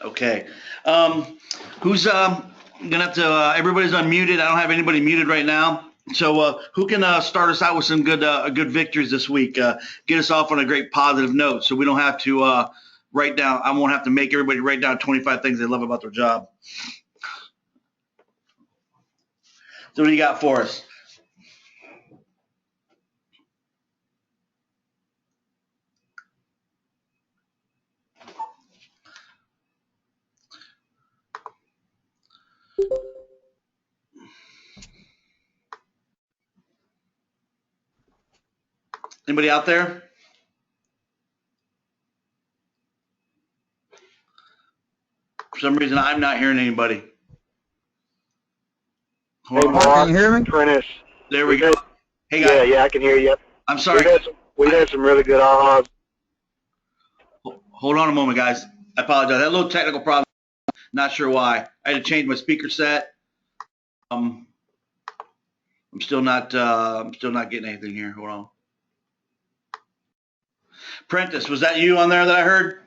Okay. Who's gonna have to? Everybody's unmuted. I don't have anybody muted right now. So who can start us out with some good victories this week? Get us off on a great positive note, so we don't have to write down. I won't have to make everybody write down 25 things they love about their job. So what do you got for us? Anybody out there? For some reason, I'm not hearing anybody. Hey, Hold on. Mark, Can you hear me? Prentice. There we go. Hey guys. Yeah, I can hear you. I'm sorry. We've had some really good ahas. Hold on a moment, guys. I apologize. I had a little technical problem. Not sure why. I had to change my speaker set. I'm still not getting anything here. Hold on. Prentice, was that you on there that I heard?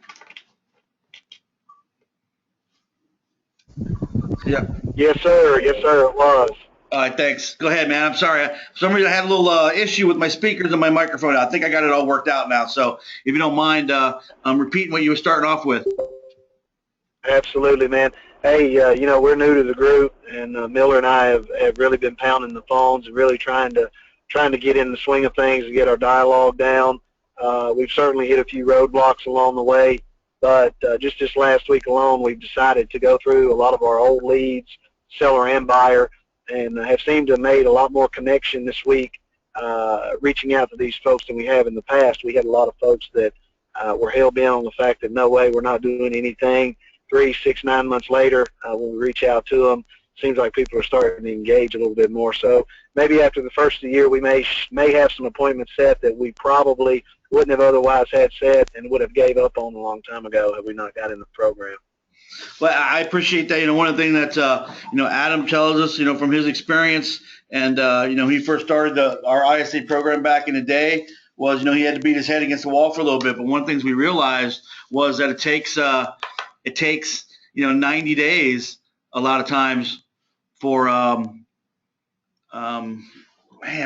Yeah. Yes, sir. Yes, sir. It was. All right, thanks. Go ahead, man. I'm sorry. For some reason, I had a little issue with my speakers and my microphone. I think I got it all worked out now. So if you don't mind, I'm repeating what you were starting off with. Absolutely, man. Hey, we're new to the group, and Miller and I have really been pounding the phones and really trying to get in the swing of things and get our dialogue down. We've certainly hit a few roadblocks along the way, but just this last week alone, we've decided to go through a lot of our old leads, seller and buyer, and have seemed to have made a lot more connection this week, reaching out to these folks than we have in the past. We had a lot of folks that were hell-bent on the fact that no way, we're not doing anything. 3, 6, 9 months later, when we reach out to them, seems like people are starting to engage a little bit more. So maybe after the first of the year, we may have some appointments set that we probably wouldn't have otherwise had set and would have gave up on a long time ago had we not got in the program. Well, I appreciate that. One of the things that Adam tells us, from his experience, and he first started our ISA program back in the day, was he had to beat his head against the wall for a little bit. But one of the things we realized was that it takes 90 days a lot of times for man,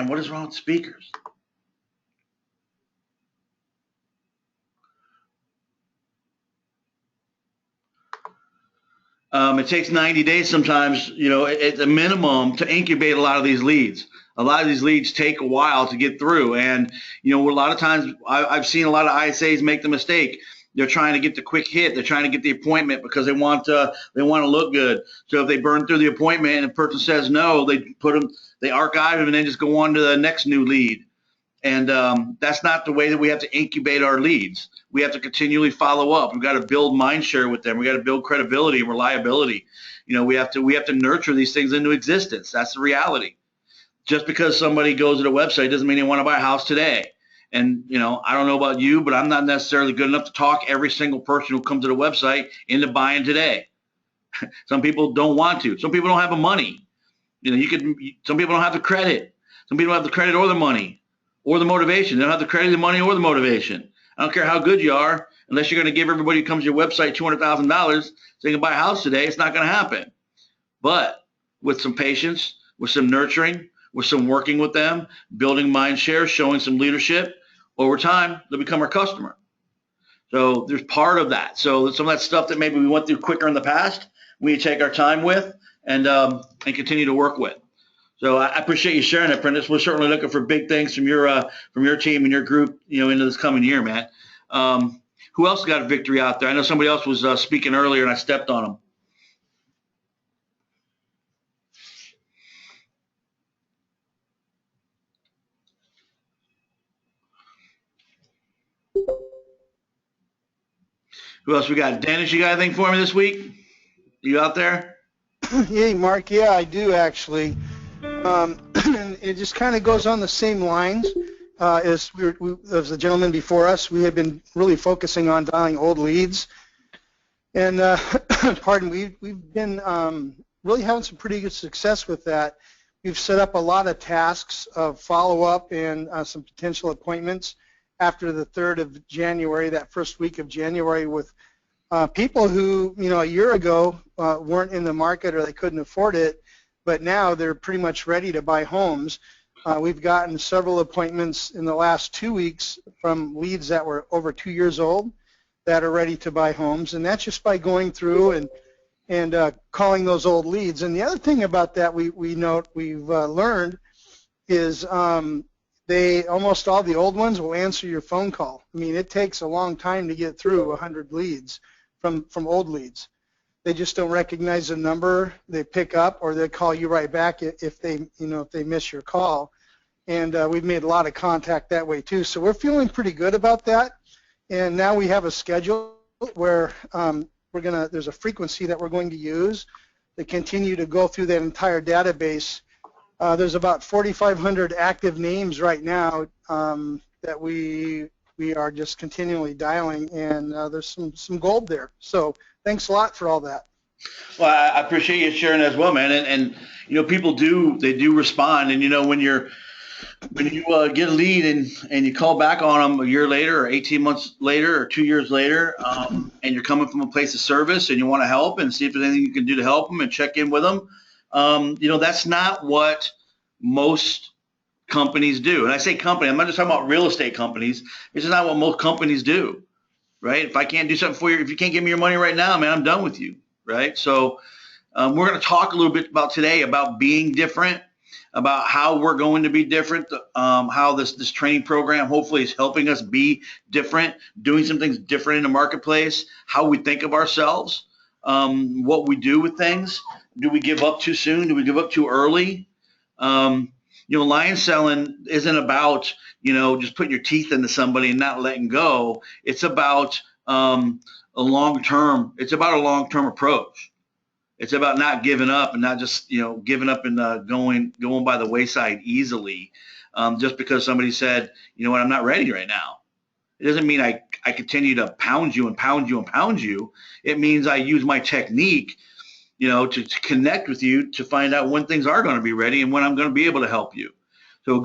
what is wrong with speakers? It takes 90 days sometimes, at the minimum, to incubate a lot of these leads. A lot of these leads take a while to get through. And, a lot of times I've seen a lot of ISAs make the mistake. They're trying to get the quick hit. They're trying to get the appointment because they want to look good. So if they burn through the appointment and a person says no, they archive them and then just go on to the next new lead. And that's not the way that we have to incubate our leads. We have to continually follow up. We've got to build mind share with them. We got to build credibility and reliability. We have to nurture these things into existence. That's the reality. Just because somebody goes to the website doesn't mean they want to buy a house today. And I don't know about you, but I'm not necessarily good enough to talk every single person who comes to the website into buying today. Some people don't want to. Some people don't have the money. Some people don't have the credit. Some people don't have the credit or the money or the motivation. They don't have the credit, the money, or the motivation. I don't care how good you are, unless you're going to give everybody who comes to your website $200,000 so they can buy a house today, it's not going to happen. But with some patience, with some nurturing, with some working with them, building mind share, showing some leadership, over time, they'll become our customer. So there's part of that. So some of that stuff that maybe we went through quicker in the past, we take our time with and continue to work with. So I appreciate you sharing that, Prentice. We're certainly looking for big things from your team and your group, into this coming year, man. Who else got a victory out there? I know somebody else was speaking earlier, and I stepped on them. Who else we got? Dennis, you got anything for me this week? You out there? Hey, Mark. Yeah, I do actually. It just kind of goes on the same lines as as the gentleman before us. We have been really focusing on dialing old leads, and pardon, we've been really having some pretty good success with that. We've set up a lot of tasks of follow-up and some potential appointments after the 3rd of January, that first week of January, with people who, a year ago weren't in the market or they couldn't afford it, but now they're pretty much ready to buy homes. We've gotten several appointments in the last 2 weeks from leads that were over 2 years old that are ready to buy homes, and that's just by going through and calling those old leads. And the other thing about that we've learned is almost all the old ones will answer your phone call. I mean, it takes a long time to get through 100 leads from old leads. They just don't recognize the number. They pick up, or they call you right back if they miss your call. And we've made a lot of contact that way too. So we're feeling pretty good about that. And now we have a schedule where there's a frequency that we're going to use to continue to go through that entire database. There's about 4,500 active names right now that we are just continually dialing, and there's some gold there. So thanks a lot for all that. Well, I appreciate you sharing as well, man. And people do respond. And when you get a lead and you call back on them a year later, or 18 months later, or 2 years later, and you're coming from a place of service and you want to help and see if there's anything you can do to help them and check in with them, that's not what most companies do. And I say company, I'm not just talking about real estate companies. It's just not what most companies do, right? If I can't do something for you, if you can't give me your money right now, man, I'm done with you, right? So we're going to talk a little bit today about being different, about how we're going to be different, how this training program hopefully is helping us be different, doing some things different in the marketplace, how we think of ourselves, what we do with things. Do we give up too soon? Do we give up too early? Lion selling isn't about, just putting your teeth into somebody and not letting go. It's about a long-term approach. It's about not giving up and not just, giving up and going by the wayside easily, just because somebody said, what, I'm not ready right now. It doesn't mean I continue to pound you and pound you and pound you. It means I use my technique, to connect with you to find out when things are going to be ready and when I'm going to be able to help you. So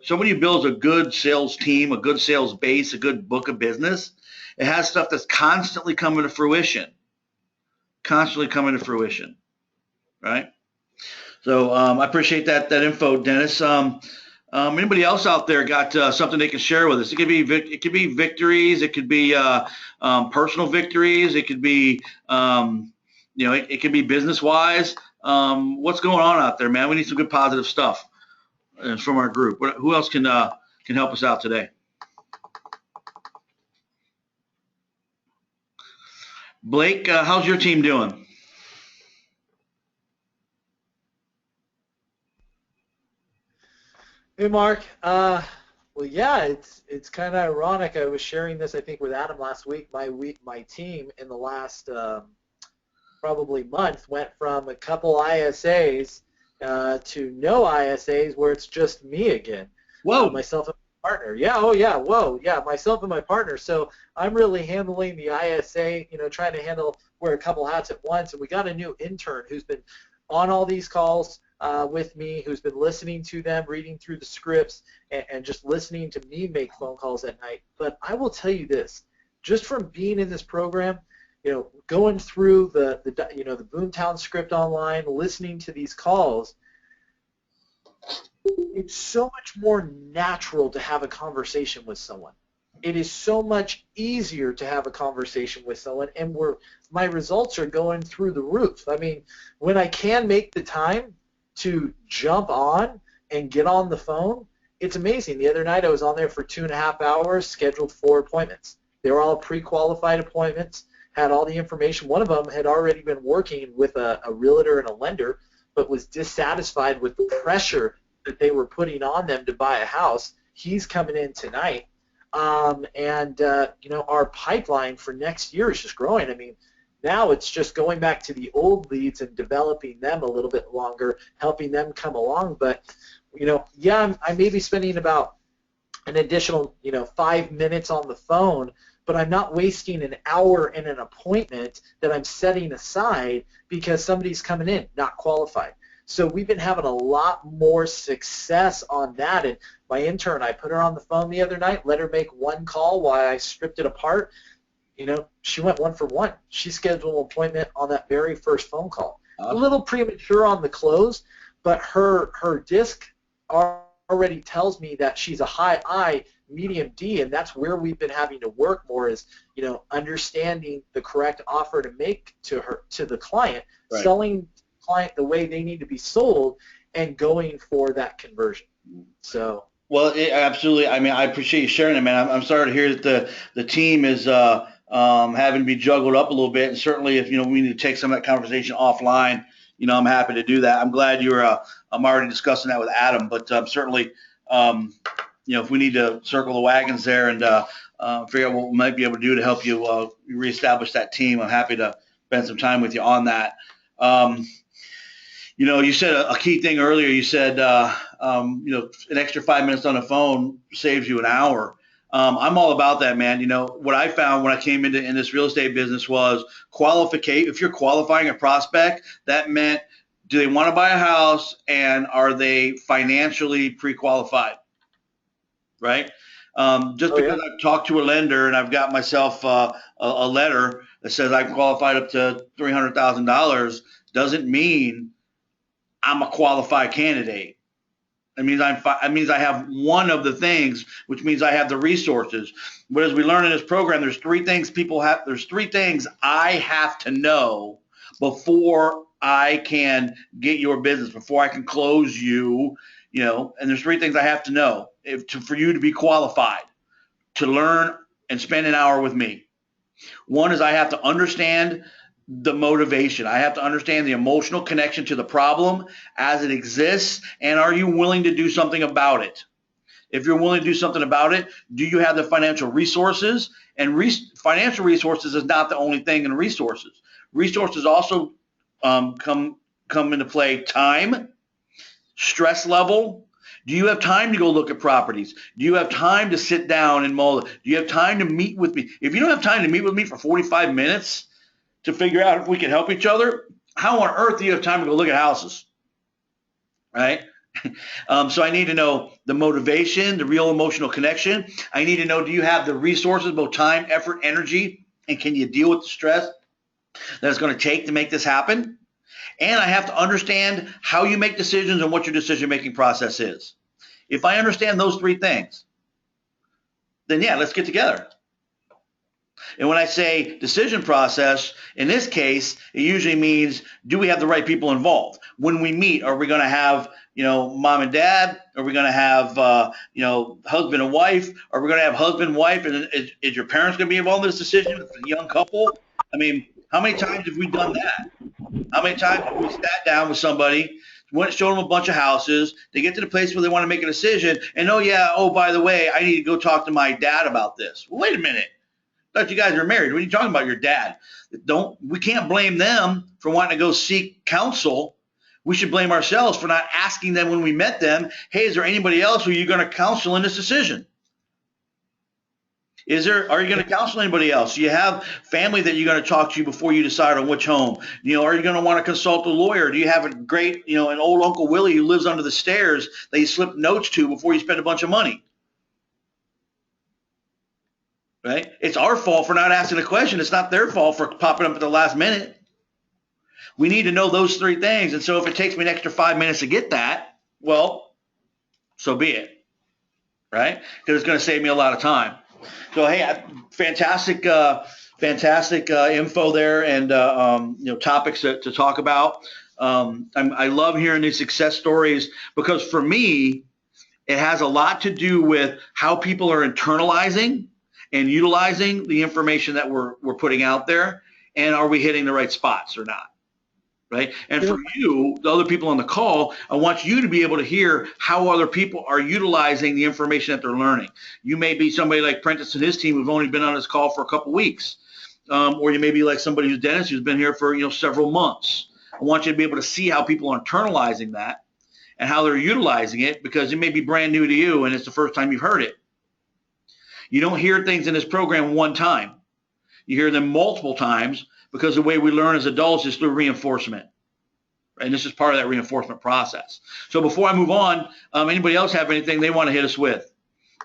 somebody who builds a good sales team, a good sales base, a good book of business, it has stuff that's constantly coming to fruition, right? So I appreciate that info, Dennis. Anybody else out there got something they can share with us? It could be victories, it could be personal victories, it could be it could be business wise. What's going on out there, man? We need some good positive stuff from our group. Who else can help us out today? Blake, how's your team doing? Hey, Mark. Well, yeah, it's kind of ironic. I was sharing this, I think, with Adam last week. My team in the last probably month went from a couple ISAs to no ISAs, where it's just me again. Whoa. Myself and my partner. Yeah. Oh, yeah. Whoa. Yeah. Myself and my partner. So I'm really handling the ISA. Trying to wear a couple hats at once. And we got a new intern who's been on all these calls with me, who's been listening to them, reading through the scripts, and just listening to me make phone calls at night. But I will tell you this, just from being in this program, going through the Boomtown script online, listening to these calls, it's so much more natural to have a conversation with someone. It is so much easier to have a conversation with someone, and my results are going through the roof. I mean, when I can make the time to jump on and get on the phone, it's amazing. The other night I was on there for 2.5 hours, scheduled 4 appointments. They were all pre-qualified appointments, had all the information. One of them had already been working with a realtor and a lender, but was dissatisfied with the pressure that they were putting on them to buy a house. He's coming in tonight. Our pipeline for next year is just growing. I mean, now it's just going back to the old leads and developing them a little bit longer, helping them come along. But, I may be spending about an additional, 5 minutes on the phone, but I'm not wasting an hour in an appointment that I'm setting aside because somebody's coming in not qualified. So we've been having a lot more success on that. And my intern, I put her on the phone the other night, let her make 1 call while I stripped it apart. She went 1 for 1. She scheduled an appointment on that very first phone call. Awesome. A little premature on the close, but her disc already tells me that she's a high I, medium D, and that's where we've been having to work more is, understanding the correct offer to make to the client, Right. selling the client the way they need to be sold, and going for that conversion. So. Well, absolutely. I mean, I appreciate you sharing it, man. I'm sorry to hear that the team is having to be juggled up a little bit, and certainly if we need to take some of that conversation offline, I'm happy to do that. I'm glad I'm already discussing that with Adam, but certainly, if we need to circle the wagons there and figure out what we might be able to do to help you reestablish that team, I'm happy to spend some time with you on that. You said a key thing earlier. You said, an extra 5 minutes on the phone saves you an hour. I'm all about that, man. What I found when I came into this real estate business was qualification. If you're qualifying a prospect, that meant, do they want to buy a house and are they financially pre-qualified? Right? Just because I've talked to a lender and I've got myself a letter that says I'm qualified up to $300,000 doesn't mean I'm a qualified candidate. It means I have one of the things, which means I have the resources. But as we learn in this program, there's three things I have to know before I can get your business, before I can close you, and there's three things I have to know for you to be qualified to learn and spend an hour with me. One is I have to understand the motivation. I have to understand the emotional connection to the problem as it exists, and are you willing to do something about it? If you're willing to do something about it, do you have the financial resources? And financial resources is not the only thing in resources. Resources also come into play. Time, stress level. Do you have time to go look at properties? Do you have time to sit down and mull it? Do you have time to meet with me? If you don't have time to meet with me for 45 minutes to figure out if we can help each other, how on earth do you have time to go look at houses? Right? So I need to know the motivation, the real emotional connection. I need to know, do you have the resources, both time, effort, energy, and can you deal with the stress that it's going to take to make this happen? And I have to understand how you make decisions and what your decision-making process is. If I understand those three things, then yeah, let's get together. And when I say decision process, in this case, it usually means, do we have the right people involved? When we meet, are we going to have, mom and dad? Are we going to have, husband and wife? Are we going to have husband and wife? And is your parents going to be involved in this decision with a young couple? I mean, how many times have we done that? How many times have we sat down with somebody, showed them a bunch of houses, they get to the place where they want to make a decision, and by the way, I need to go talk to my dad about this. Well, wait a minute. I thought you guys are married. What are you talking about, your dad? We can't blame them for wanting to go seek counsel. We should blame ourselves for not asking them when we met them, hey, is there anybody else who you're going to counsel in this decision? Are you going to counsel anybody else? Do you have family that you're going to talk to before you decide on which home? Are you going to want to consult a lawyer? Do you have a great, an old Uncle Willie who lives under the stairs that you slip notes to before you spend a bunch of money? Right? It's our fault for not asking a question. It's not their fault for popping up at the last minute. We need to know those three things. And so if it takes me an extra 5 minutes to get that, well, so be it. Right? Because it's going to save me a lot of time. So, hey, fantastic info there and, topics to talk about. I love hearing these success stories because for me, it has a lot to do with how people are internalizing and utilizing the information that we're putting out there, and are we hitting the right spots or not, right? And for you, the other people on the call, I want you to be able to hear how other people are utilizing the information that they're learning. You may be somebody like Prentice and his team who've only been on this call for a couple weeks, or you may be like somebody who's Dennis who's been here for several months. I want you to be able to see how people are internalizing that and how they're utilizing it, because it may be brand new to you and it's the first time you've heard it. You don't hear things in this program one time. You hear them multiple times because the way we learn as adults is through reinforcement. And this is part of that reinforcement process. So before I move on, anybody else have anything they want to hit us with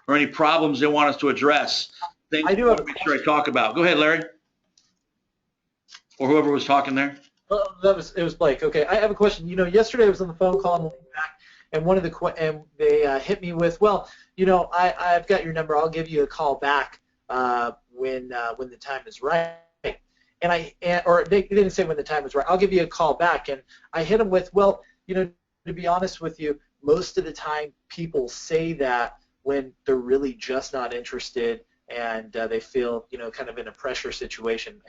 or any problems they want us to address things I I do want have to a make sure I talk about. Go ahead, Larry, or whoever was talking there. it was Blake. Okay, I have a question. Yesterday I was on the phone calling back, and they hit me with, well, I've got your number. I'll give you a call back when the time is right. Or they didn't say when the time was right. I'll give you a call back, and I hit them with, well, to be honest with you, most of the time people say that when they're really just not interested and they feel, kind of in a pressure situation.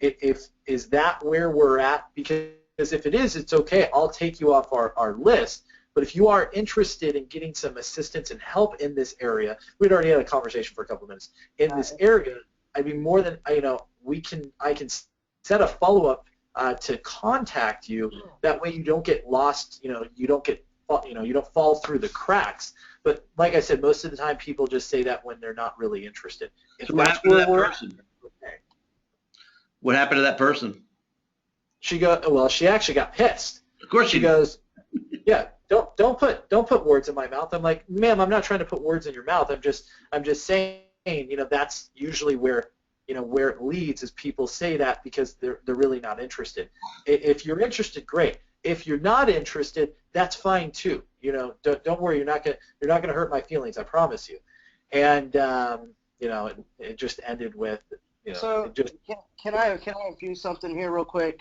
If is that where we're at? Because if it is, it's okay. I'll take you off our list. But if you are interested in getting some assistance and help in this area, we'd already had a conversation for a couple of minutes. In this area, I'd be more than, I can set a follow-up to contact you. That way you don't get lost, you don't fall through the cracks. But like I said, most of the time people just say that when they're not really interested. If So what that's happened to where that we're person? at, okay. What happened to that person? She actually got pissed. Of course She goes, yeah, don't put words in my mouth. I'm like, ma'am, I'm not trying to put words in your mouth. I'm just saying, that's usually where it leads is people say that because they're really not interested. If you're interested, great. If you're not interested, that's fine too. Don't worry, you're not gonna hurt my feelings. I promise you. And it just ended with, So can I infuse something here real quick?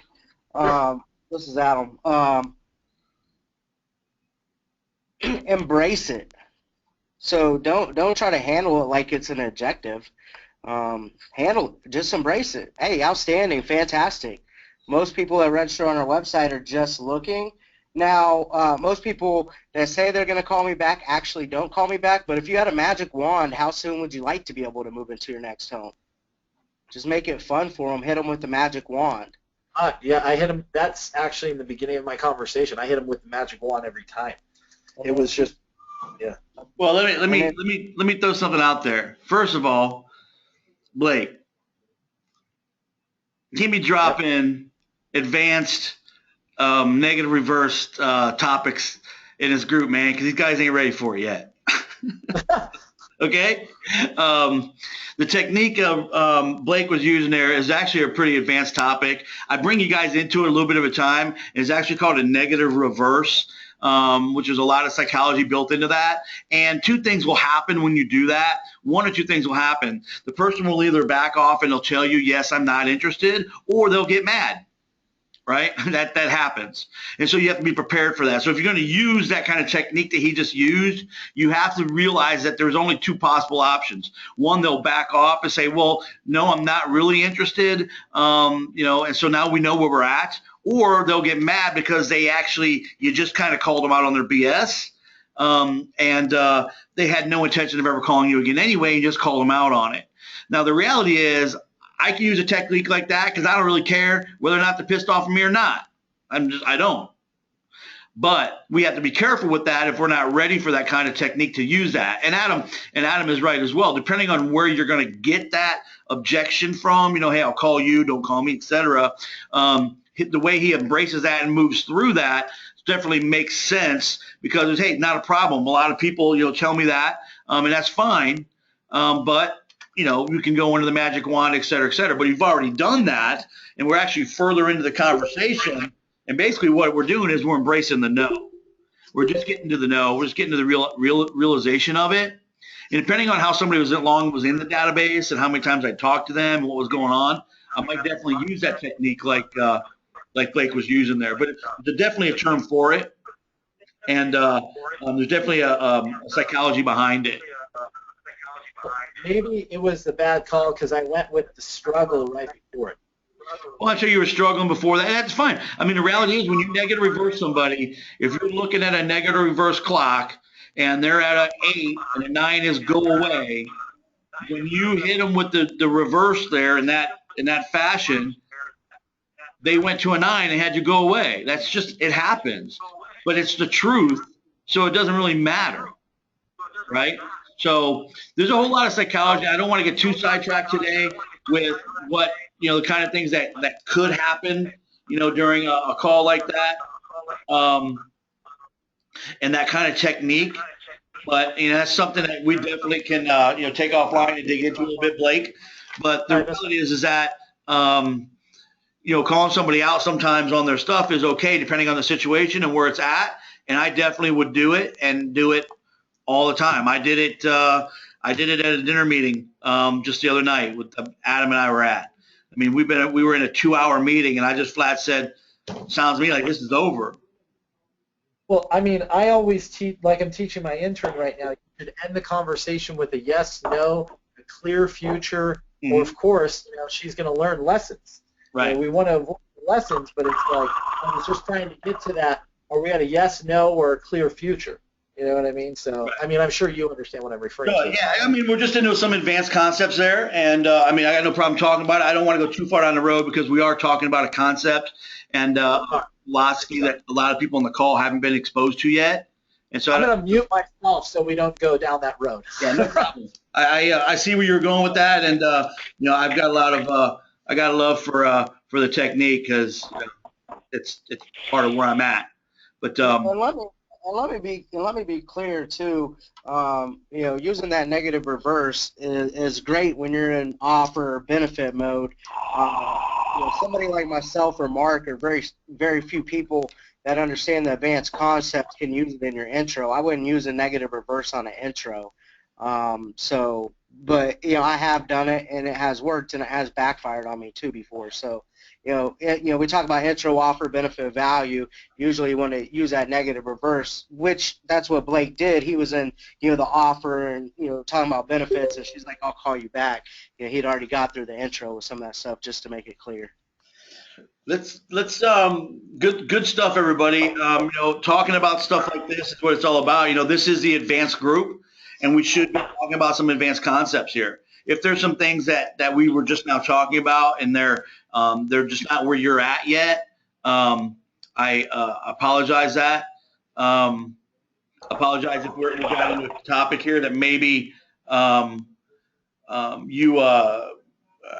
Sure. This is Adam. Embrace it. So don't try to handle it like it's an objective. Handle it. Just embrace it. Hey, outstanding, fantastic. Most people that register on our website are just looking. Now, most people that say they're going to call me back actually don't call me back. But if you had a magic wand, how soon would you like to be able to move into your next home? Just make it fun for them. Hit them with the magic wand. Yeah, I hit him. That's actually in the beginning of my conversation. I hit him with the magic wand every time. It was just, yeah. Well, let me throw something out there. First of all, Blake, can be dropping advanced negative reverse topics in his group, man, because these guys ain't ready for it yet. Okay? The technique of Blake was using there is actually a pretty advanced topic. I bring you guys into it a little bit of a time. It's actually called a negative reverse, which is a lot of psychology built into that. And two things will happen when you do that. One or two things will happen. The person will either back off and they'll tell you, yes, I'm not interested, or they'll get mad. Right? That happens. And so you have to be prepared for that. So if you're going to use that kind of technique that he just used, you have to realize that there's only two possible options. One, they'll back off and say, well, no, I'm not really interested. And so now we know where we're at. Or they'll get mad because you just kind of called them out on their BS. And they had no intention of ever calling you again anyway, and just called them out on it. Now, the reality is, I can use a technique like that because I don't really care whether or not they're pissed off at me or not. I don't. But we have to be careful with that if we're not ready for that kind of technique to use that. And Adam is right as well. Depending on where you're going to get that objection from, hey, I'll call you, don't call me, etc. The way he embraces that and moves through that definitely makes sense because, hey, not a problem. A lot of people, tell me that, and that's fine. But you can go into the magic wand, et cetera, et cetera. But you've already done that, and we're actually further into the conversation. And basically what we're doing is we're embracing the no. We're just getting to the no. We're just getting to the realization of it. And depending on how somebody was in the database and how many times I talked to them and what was going on, I might definitely use that technique like Blake was using there. But there's definitely a term for it. And there's definitely a psychology behind it. Maybe it was the bad call because I went with the struggle right before it. Well, I'm sure you were struggling before that. That's fine. I mean, the reality is when you negative reverse somebody, if you're looking at a negative reverse clock and they're at an 8 and a 9 is go away, when you hit them with the reverse there in that fashion, they went to a 9 and had you go away. That's just, it happens. But it's the truth, so it doesn't really matter, right? So there's a whole lot of psychology. I don't want to get too sidetracked today with what, the kind of things that could happen, during a call like that, and that kind of technique. But that's something that we definitely can take offline and dig into a little bit, Blake. But the reality is that calling somebody out sometimes on their stuff is okay, depending on the situation and where it's at. And I definitely would do it and do it all the time. I did it. I did it at a dinner meeting just the other night with Adam and I were at. I mean, we were in a 2-hour meeting, and I just flat said, "Sounds to me like this is over." Well, I mean, I always teach, like I'm teaching my intern right now, you should end the conversation with a yes, no, a clear future, or of course, she's going to learn lessons. Right. We want to avoid lessons, but it's like, I was just trying to get to that, are we at a yes, no, or a clear future? You know what I mean? So, right. I mean, I'm sure you understand what I'm referring to. Yeah, I mean, we're just into some advanced concepts there, and I mean, I got no problem talking about it. I don't want to go too far down the road because we are talking about a concept and philosophy that a lot of people on the call haven't been exposed to yet. And so I'm going to mute myself so we don't go down that road. Yeah, no problem. I see where you're going with that, and I've got a lot of I got a love for the technique because it's part of where I'm at. But let me be clear too. Using that negative reverse is great when you're in offer benefit mode. Somebody like myself or Mark or very few people that understand the advanced concepts can use it in your intro. I wouldn't use a negative reverse on an intro. But I have done it and it has worked and it has backfired on me too before. So. We talk about intro, offer, benefit, value. Usually you want to use that negative reverse, which that's what Blake did. He was in, the offer and, talking about benefits, and she's like, I'll call you back. He'd already got through the intro with some of that stuff just to make it clear. Let's good stuff, everybody. Talking about stuff like this is what it's all about. This is the advanced group, and we should be talking about some advanced concepts here. If there's some things that we were just now talking about and they're just not where you're at yet, I apologize that. Apologize if we got into a topic here that maybe you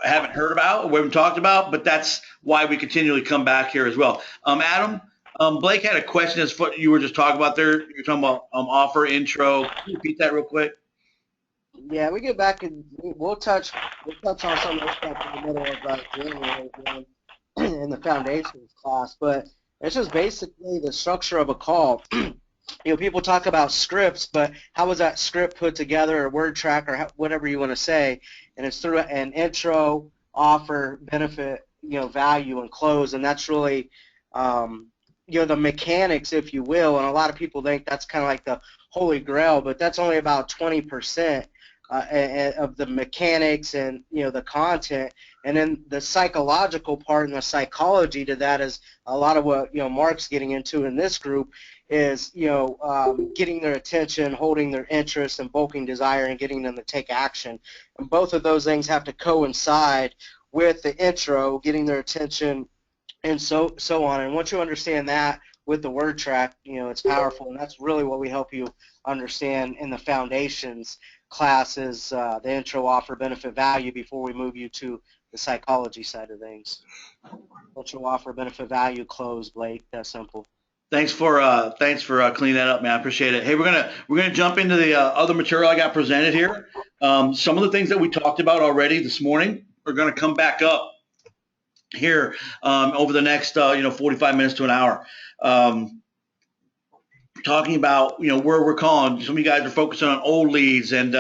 haven't heard about or we haven't talked about, but that's why we continually come back here as well. Adam, Blake had a question as what you were just talking about there. You're talking about offer, intro. Can you repeat that real quick? Yeah, we get back and we'll touch on some of this stuff in the middle of January in the foundations class, but it's just basically the structure of a call. People talk about scripts, but how was that script put together, or word track, or whatever you want to say, and it's through an intro, offer, benefit, value, and close, and that's really the mechanics, if you will, and a lot of people think that's kind of like the holy grail, but that's only about 20% of the mechanics and the content, and then the psychological part and the psychology to that is a lot of what Mark's getting into in this group is getting their attention, holding their interest, and bulking desire, and getting them to take action. And both of those things have to coincide with the intro, getting their attention, and so on. And once you understand that with the word track, it's powerful, and that's really what we help you understand in the foundations classes, the intro, offer, benefit, value, before we move you to the psychology side of things. Intro, offer, benefit, value, close, Blake. That's simple. Thanks for cleaning that up, man. I appreciate it. Hey, we're gonna jump into the other material I got presented here. Some of the things that we talked about already this morning are gonna come back up here over the next 45 minutes to an hour. Talking about where we're calling. Some of you guys are focusing on old leads, and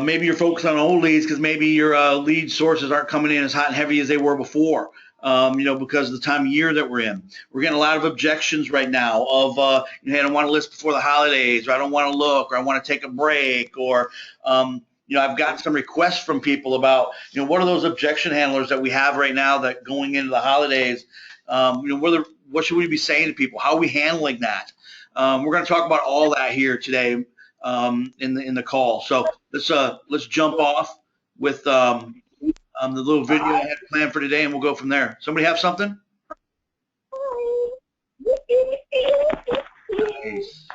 maybe you're focused on old leads because maybe your lead sources aren't coming in as hot and heavy as they were before. Because of the time of year that we're in. We're getting a lot of objections right now of, hey, I don't want to list before the holidays, or I don't want to look, or I want to take a break, or, I've gotten some requests from people about, what are those objection handlers that we have right now that going into the holidays, what should we be saying to people? How are we handling that? We're going to talk about all that here today in the call. So let's jump off with the little video I had planned for today, and we'll go from there. Somebody have something? Nice.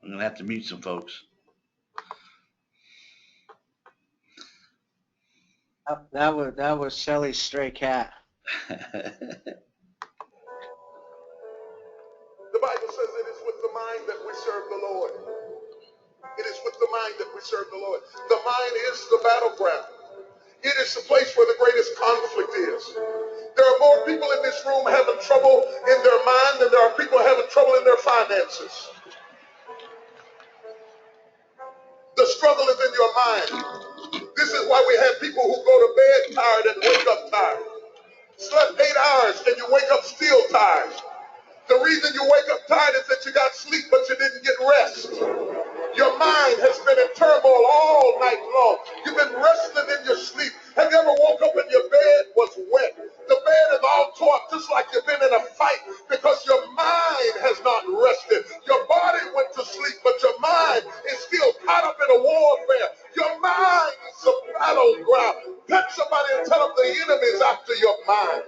I'm going to have to mute some folks. That was Shelly's stray cat. The Bible says it is mind that we serve the Lord. It is with the mind that we serve the Lord. The mind is the battleground. It is the place where the greatest conflict is. There are more people in this room having trouble in their mind than there are people having trouble in their finances. The struggle is in your mind. This is why we have people who go to bed tired and wake up tired. Slept 8 hours and you wake up still tired. The reason you wake up tired is that you got sleep but you didn't get rest. Your mind has been in turmoil all night long. You've been wrestling in your sleep. Have you ever woke up and your bed was wet? The bed is all tore up just like you've been in a fight because your mind has not rested. Your body went to sleep, but your mind is still caught up in a warfare. Your mind is a battleground. Touch somebody and tell them the enemy's after your mind.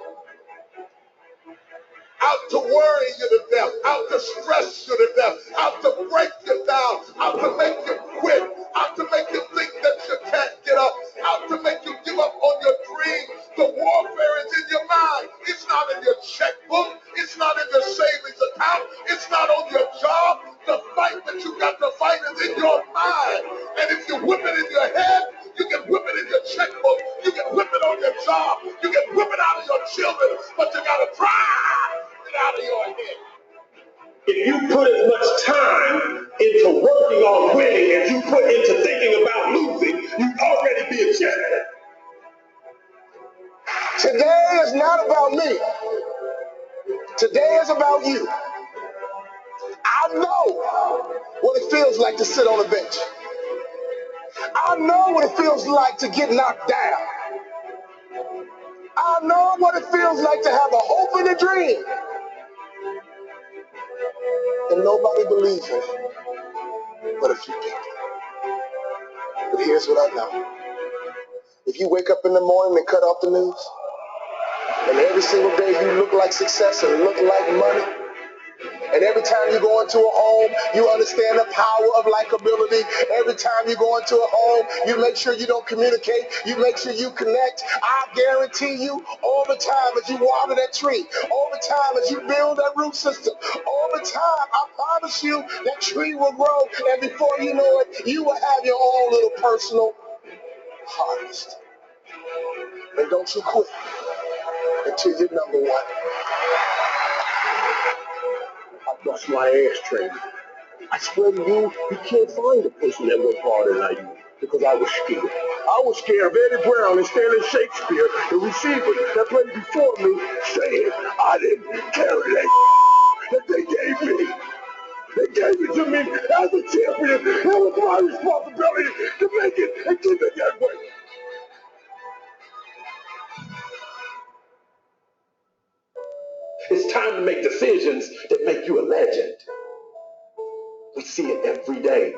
Out to worry you to death, out to stress you to death, out to break you down, out to make you quit, out to make you think that you can't get up, out to make you give up on your dream. The warfare is in your mind. It's not in your checkbook. It's not in your savings account. It's not on your job. The fight that you got to fight is in your mind. And if you whip it in your head, you can whip it in your checkbook. You can whip it on your job. You can whip it out of your children. But you got to try it out of your head. If you put as much time into working on winning as you put into thinking about losing, you'd already be a champion. Today is not about me. Today is about you. I know what it feels like to sit on a bench. I know what it feels like to get knocked down. I know what it feels like to have a hope and a dream. And nobody believes in it but a few people. But here's what I know. If you wake up in the morning and cut off the news, and every single day you look like success and look like money, and every time you go into a home, you understand the power of likability. Every time you go into a home, you make sure you don't communicate. You make sure you connect. I guarantee you, all the time as you water that tree, all the time as you build that root system, all the time, I promise you, that tree will grow. And before you know it, you will have your own little personal harvest. And don't you quit until you're number one. I bust my ass training. I swear to you, you can't find a person that worked harder than I do because I was scared. I was scared of Eddie Brown and Stanley Shakespeare, the receiver that played before me, saying I didn't carry that they gave me. They gave it to me as a champion. It was my responsibility to make it and keep it that way. It's time to make decisions that make you a legend. We see it every day.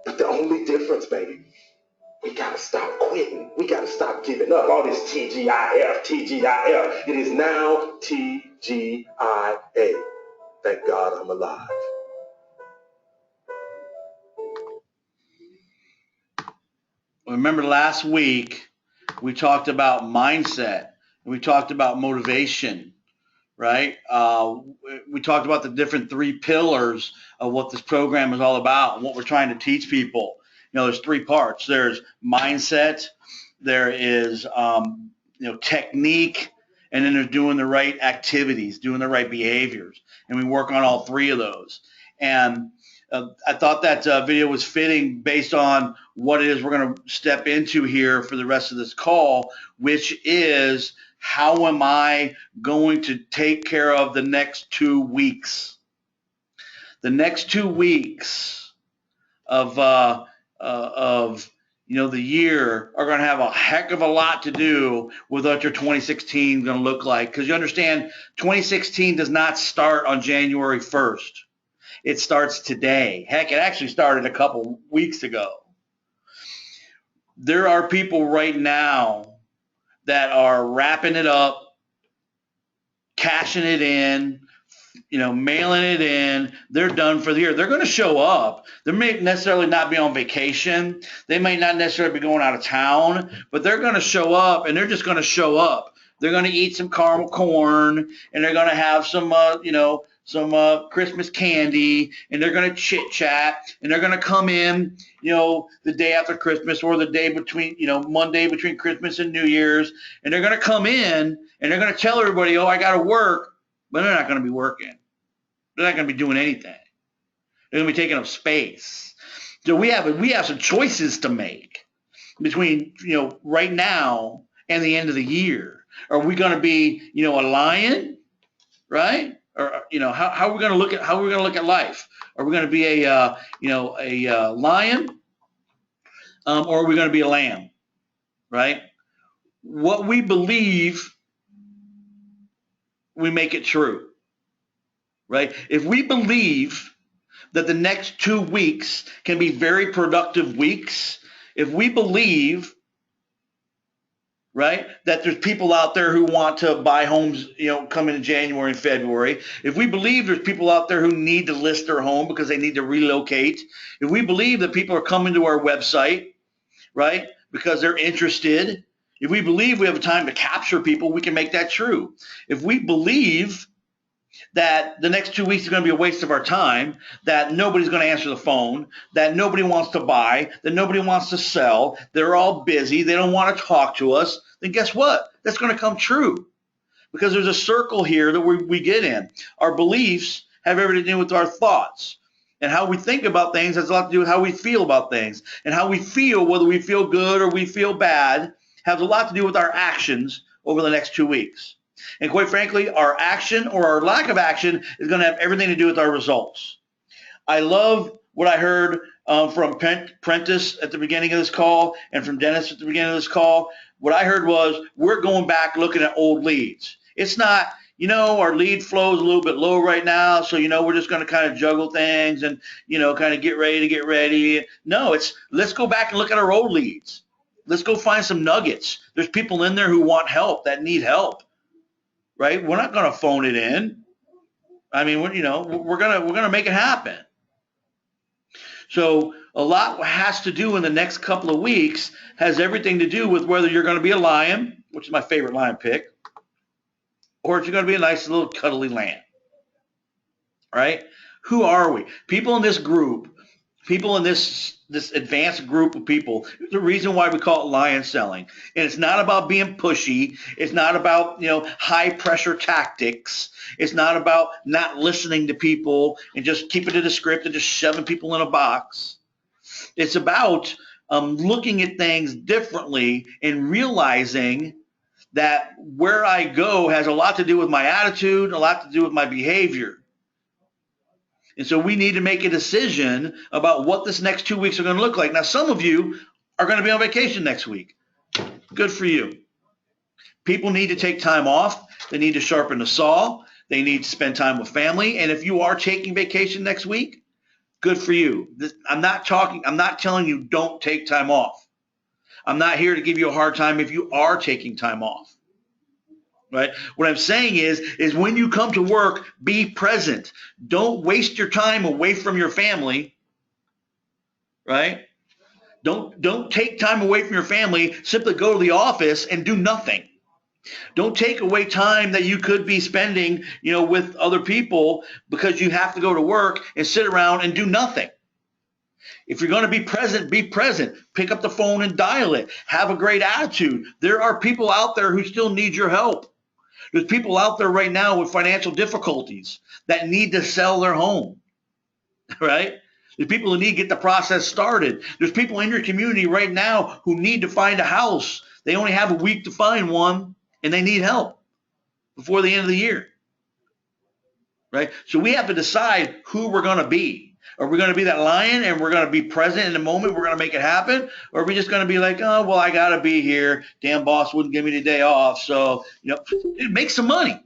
But the only difference, baby, we gotta stop quitting. We gotta stop giving up. All this TGIF, TGIF. It is now TGIA. Thank God I'm alive. Remember last week we talked about mindset and we talked about motivation, right? We talked about the different 3 pillars of what this program is all about and what we're trying to teach people. You know, there's 3 parts. There's mindset, there is technique, and then there's doing the right activities, doing the right behaviors. And we work on all 3 of those. And I thought that video was fitting based on what it is we're going to step into here for the rest of this call, which is how am I going to take care of the next 2 weeks? The next 2 weeks of the year are going to have a heck of a lot to do with what your 2016 is going to look like. Because you understand, 2016 does not start on January 1st. It starts today. Heck, it actually started a couple weeks ago. There are people right now that are wrapping it up, cashing it in, mailing it in. They're done for the year. They're going to show up. They may necessarily not be on vacation. They may not necessarily be going out of town, but they're going to show up, and they're just going to show up. They're going to eat some caramel corn, and they're going to have some, Christmas candy, and they're going to chit chat, and they're going to come in, the day after Christmas or the day between, Monday between Christmas and New Year's, and they're going to come in and they're going to tell everybody, oh, I got to work, but they're not going to be working. They're not going to be doing anything. They're going to be taking up space. So we have some choices to make between, right now and the end of the year. Are we going to be, a lion, right? Or how are we going to look at life? Are we going to be a lion, or are we going to be a lamb, right? What we believe, we make it true, right? If we believe that the next 2 weeks can be very productive weeks, if we believe, right, that there's people out there who want to buy homes, coming in January and February, if we believe there's people out there who need to list their home because they need to relocate, if we believe that people are coming to our website, right, because they're interested, if we believe we have time to capture people, we can make that true. If we believe that the next 2 weeks is going to be a waste of our time, that nobody's going to answer the phone, that nobody wants to buy, that nobody wants to sell, they're all busy, they don't want to talk to us, then guess what? That's going to come true, because there's a circle here that we get in. Our beliefs have everything to do with our thoughts, and how we think about things has a lot to do with how we feel about things, and how we feel, whether we feel good or we feel bad, has a lot to do with our actions over the next 2 weeks. And quite frankly, our action or our lack of action is going to have everything to do with our results. I love what I heard from Prentice at the beginning of this call and from Dennis at the beginning of this call. What I heard was, we're going back looking at old leads. It's not, our lead flow is a little bit low right now, so, we're just going to kind of juggle things and, kind of get ready. No, it's, let's go back and look at our old leads. Let's go find some nuggets. There's people in there who want help, that need help. Right? We're not going to phone it in. I mean, we're going to make it happen. So a lot has to do in the next couple of weeks, has everything to do with whether you're going to be a lion, which is my favorite lion pick, or if you're going to be a nice little cuddly lamb. Right? Who are we? People in this group, people in this advanced group of people, the reason why we call it lion selling. And it's not about being pushy. It's not about, high pressure tactics. It's not about not listening to people and just keeping to the script and just shoving people in a box. It's about looking at things differently and realizing that where I go has a lot to do with my attitude, a lot to do with my behavior. And so we need to make a decision about what this next 2 weeks are going to look like. Now, some of you are going to be on vacation next week. Good for you. People need to take time off. They need to sharpen the saw. They need to spend time with family. And if you are taking vacation next week, good for you. I'm not telling you don't take time off. I'm not here to give you a hard time if you are taking time off. Right? What I'm saying is when you come to work, be present. Don't waste your time away from your family. Right? Don't take time away from your family. Simply go to the office and do nothing. Don't take away time that you could be spending, with other people because you have to go to work and sit around and do nothing. If you're going to be present, be present. Pick up the phone and dial it. Have a great attitude. There are people out there who still need your help. There's people out there right now with financial difficulties that need to sell their home, right? There's people who need to get the process started. There's people in your community right now who need to find a house. They only have a week to find one, and they need help before the end of the year, right? So we have to decide who we're going to be. Are we going to be that lion and we're going to be present in the moment? We're going to make it happen? Or are we just going to be like, oh, well, I got to be here. Damn boss wouldn't give me the day off. So, make some money.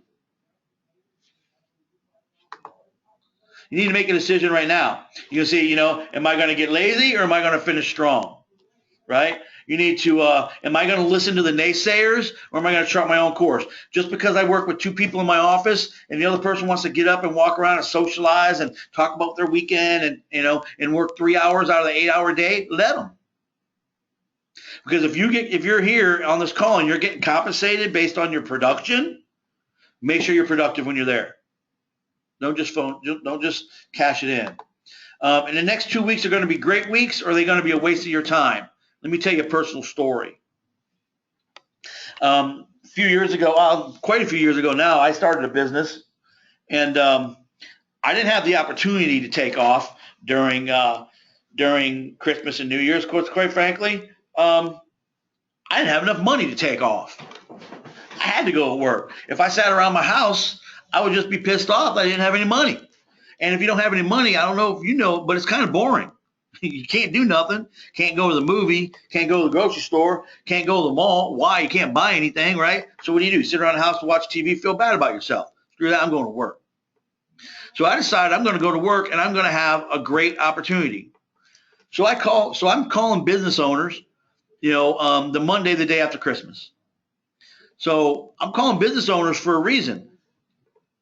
You need to make a decision right now. You can see, am I going to get lazy or am I going to finish strong? Right? You need to, am I going to listen to the naysayers or am I going to chart my own course? Just because I work with two people in my office and the other person wants to get up and walk around and socialize and talk about their weekend and, and work 3 hours out of the 8-hour day, let them. Because if you're here on this call and you're getting compensated based on your production, make sure you're productive when you're there. Don't just cash it in. And the next 2 weeks are going to be great weeks, or are they going to be a waste of your time? Let me tell you a personal story. A few years ago, quite a few years ago now, I started a business, and I didn't have the opportunity to take off during Christmas and New Year's. Quite frankly, I didn't have enough money to take off. I had to go to work. If I sat around my house, I would just be pissed off that I didn't have any money. And if you don't have any money, I don't know if you know, but it's kind of boring. You can't do nothing. Can't go to the movie. Can't go to the grocery store. Can't go to the mall. Why? You can't buy anything, right? So what do? Sit around the house and watch TV, feel bad about yourself. Screw that, I'm going to work. So I decided I'm going to go to work and I'm going to have a great opportunity. So I'm calling business owners, the Monday, the day after Christmas. So I'm calling business owners for a reason.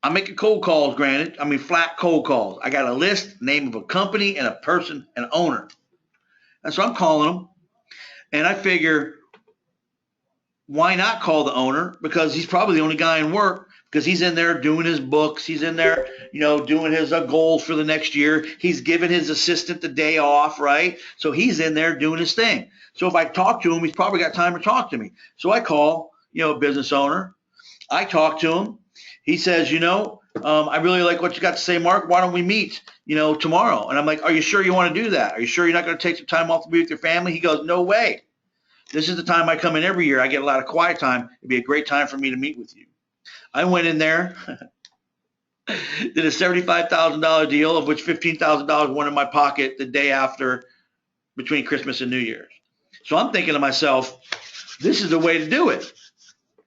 I'm making cold calls, granted. I mean, flat cold calls. I got a list, name of a company and a person, an owner. And so I'm calling them. And I figure, why not call the owner? Because he's probably the only guy in work, because he's in there doing his books. He's in there, doing his goals for the next year. He's giving his assistant the day off, right? So he's in there doing his thing. So if I talk to him, he's probably got time to talk to me. So I call, a business owner. I talk to him. He says, I really like what you got to say, Mark. Why don't we meet, tomorrow? And I'm like, are you sure you want to do that? Are you sure you're not going to take some time off to be with your family? He goes, no way. This is the time I come in every year. I get a lot of quiet time. It'd be a great time for me to meet with you. I went in there, did a $75,000 deal, of which $15,000 went in my pocket the day after, between Christmas and New Year's. So I'm thinking to myself, this is the way to do it.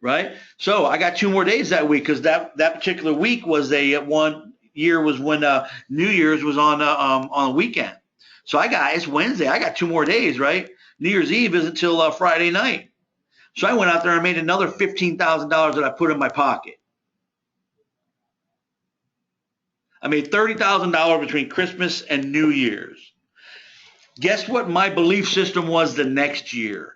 Right. So I got 2 more days that week, because that particular week was one year was when New Year's was on a weekend. So it's Wednesday. I got 2 more days. Right. New Year's Eve isn't until Friday night. So I went out there and made another $15,000 that I put in my pocket. I made $30,000 between Christmas and New Year's. Guess what my belief system was the next year?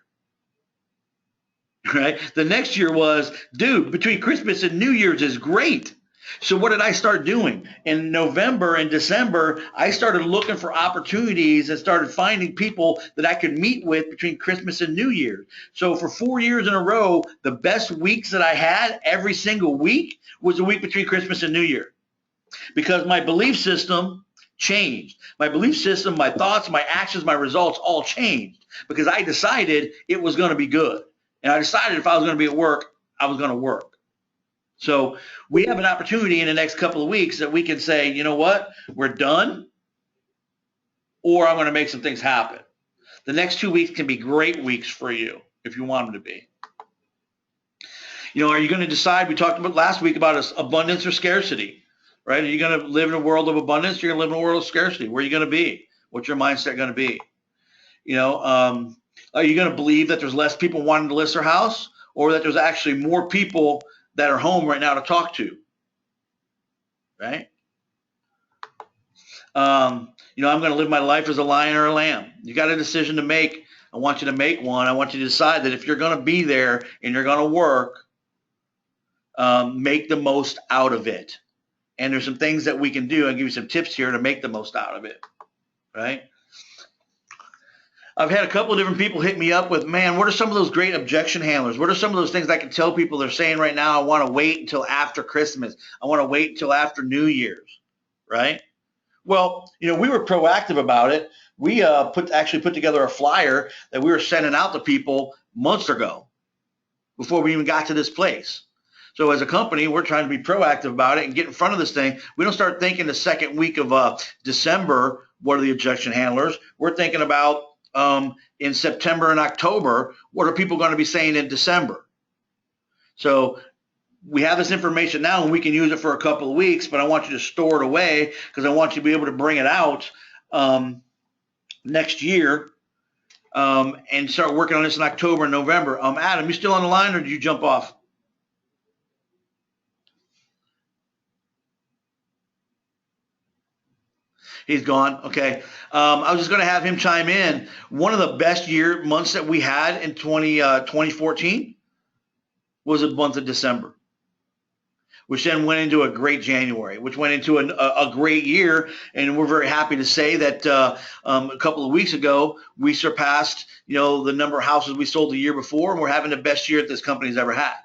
Right? The next year was, dude, between Christmas and New Year's is great. So what did I start doing? In November and December, I started looking for opportunities and started finding people that I could meet with between Christmas and New Year's. So for 4 years in a row, the best weeks that I had every single week was the week between Christmas and New Year, because my belief system changed. My belief system, my thoughts, my actions, my results all changed, because I decided it was going to be good. And I decided if I was going to be at work, I was going to work. So we have an opportunity in the next couple of weeks that we can say, you know what, we're done, or I'm going to make some things happen. The next 2 weeks can be great weeks for you if you want them to be. Are you going to decide? We talked about last week about abundance or scarcity, right? Are you going to live in a world of abundance? Or you're going to live in a world of scarcity. Where are you going to be? What's your mindset going to be? Are you going to believe that there's less people wanting to list their house, or that there's actually more people that are home right now to talk to? Right? I'm going to live my life as a lion or a lamb. You got a decision to make. I want you to make one. I want you to decide that if you're going to be there and you're going to work, make the most out of it. And there's some things that we can do. I'll give you some tips here to make the most out of it. Right? I've had a couple of different people hit me up with, man, what are some of those great objection handlers? What are some of those things I can tell people they're saying right now? I want to wait until after Christmas. I want to wait until after New Year's, right? Well, we were proactive about it. We actually put together a flyer that we were sending out to people months ago before we even got to this place. So as a company, we're trying to be proactive about it and get in front of this thing. We don't start thinking the second week of December, what are the objection handlers? We're thinking about in September and October, what are people going to be saying in December? So we have this information now and we can use it for a couple of weeks, but I want you to store it away, because I want you to be able to bring it out next year and start working on this in October and November. Adam, you still on the line, or did you jump off? He's gone. Okay. I was just going to have him chime in. One of the best months that we had in 2014 was the month of December. which then went into a great January, which went into a great year. And we're very happy to say that a couple of weeks ago, we surpassed, the number of houses we sold the year before, and we're having the best year that this company's ever had.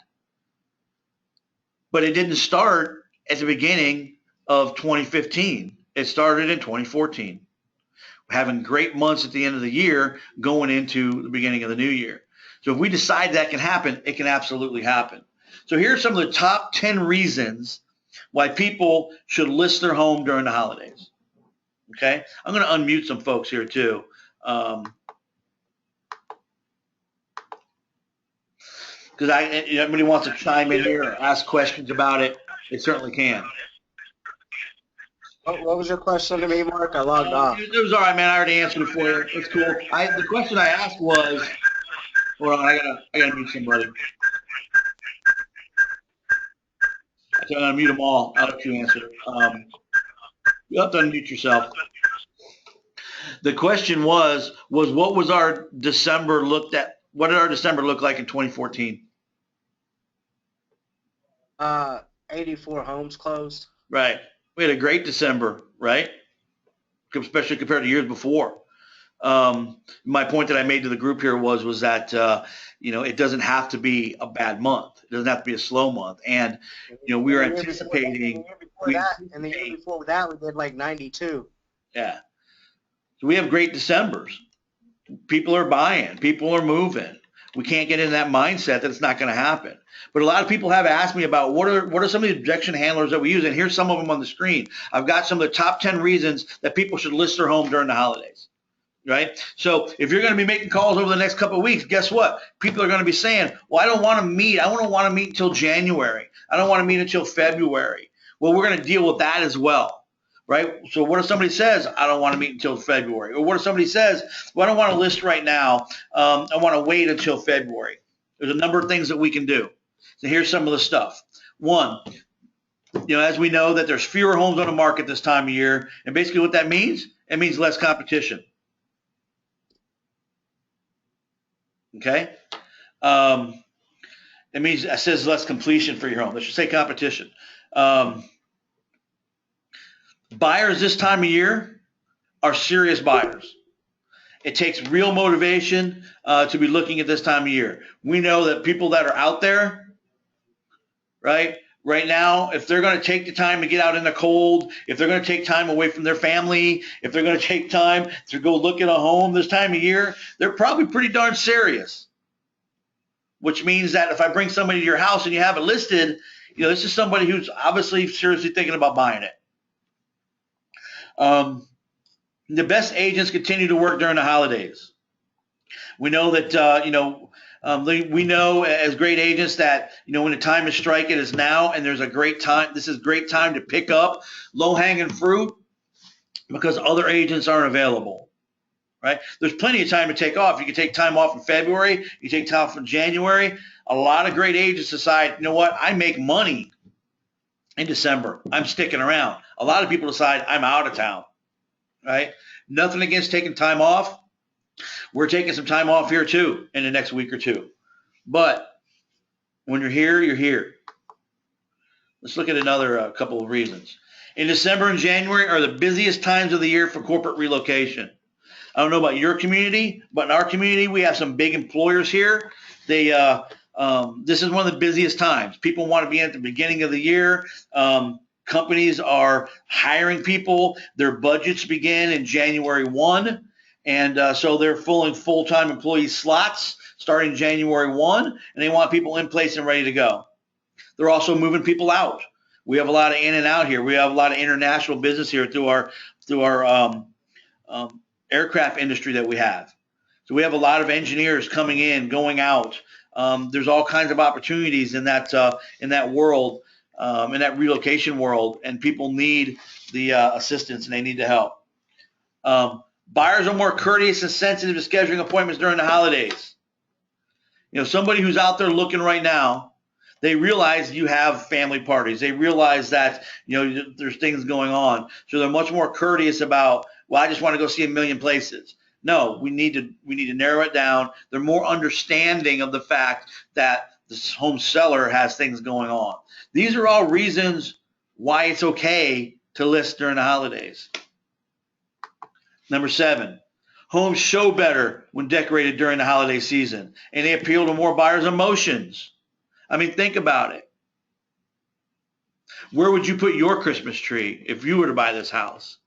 But it didn't start at the beginning of 2015. It started in 2014. We're having great months at the end of the year going into the beginning of the new year. So if we decide that can happen, it can absolutely happen. So here are some of the top 10 reasons why people should list their home during the holidays. Okay, I'm going to unmute some folks here too. Because everybody wants to chime in here or ask questions about it, they certainly can. What was your question to me, Mark? I logged off. It was all right, man. I already answered it for you. It's cool. The question I asked was, hold on, I gotta mute somebody. So I'm gonna mute them all. I'll let you answer it. You have to unmute yourself. The question was what was our December looked at? What did our December look like in 2014? 84 homes closed. Right. We had a great December, right? Especially compared to years before. My point that I made to the group here was that it doesn't have to be a bad month. It doesn't have to be a slow month. And we were anticipating. And the year before that, we did like 92. Yeah. So we have great Decembers. People are buying. People are moving. We can't get in that mindset that it's not going to happen. But a lot of people have asked me about what are some of the objection handlers that we use, and here's some of them on the screen. I've got some of the top 10 reasons that people should list their home during the holidays. Right? So if you're going to be making calls over the next couple of weeks, guess what? People are going to be saying, well, I don't want to meet. I don't want to meet until January. I don't want to meet until February. Well, we're going to deal with that as well. Right? So what if somebody says, I don't want to meet until February? Or what if somebody says, well, I don't want to list right now. I want to wait until February. There's a number of things that we can do. So here's some of the stuff. One, as we know that there's fewer homes on the market this time of year. And basically what that means, it means less competition. Okay? It means, it says less completion for your home. Let's just say competition. Buyers this time of year are serious buyers. It takes real motivation to be looking at this time of year. We know that people that are out there, right now, if they're going to take the time to get out in the cold, if they're going to take time away from their family, if they're going to take time to go look at a home this time of year, they're probably pretty darn serious. Which means that if I bring somebody to your house and you have it listed, this is somebody who's obviously seriously thinking about buying it. The best agents continue to work during the holidays. We know that, we know as great agents that, when the time to strike it is now, and there's a great time. This is a great time to pick up low-hanging fruit because other agents aren't available, right? There's plenty of time to take off. You can take time off in February. You take time off in January. A lot of great agents decide, you know what, I make money in December. I'm sticking around. A lot of people decide I'm out of town, right? Nothing against taking time off. We're taking some time off here too in the next week or two. But when you're here, you're here. Let's look at another couple of reasons. In December and January are the busiest times of the year for corporate relocation. I don't know about your community, but in our community, we have some big employers here. This is one of the busiest times. People want to be in at the beginning of the year. Companies are hiring people. Their budgets begin in January 1. And so they're filling full-time employee slots starting January 1. And they want people in place and ready to go. They're also moving people out. We have a lot of in and out here. We have a lot of international business here through our aircraft industry that we have. So we have a lot of engineers coming in, going out. There's all kinds of opportunities in that world, in that relocation world, and people need the assistance and they need the help. Buyers are more courteous and sensitive to scheduling appointments during the holidays. Somebody who's out there looking right now, they realize you have family parties. They realize that there's things going on, so they're much more courteous about, well, I just want to go see a million places. No, we need to narrow it down. They're more understanding of the fact that this home seller has things going on. These are all reasons why it's okay to list during the holidays. Number 7, homes show better when decorated during the holiday season, and they appeal to more buyers' emotions. I mean, think about it. Where would you put your Christmas tree if you were to buy this house?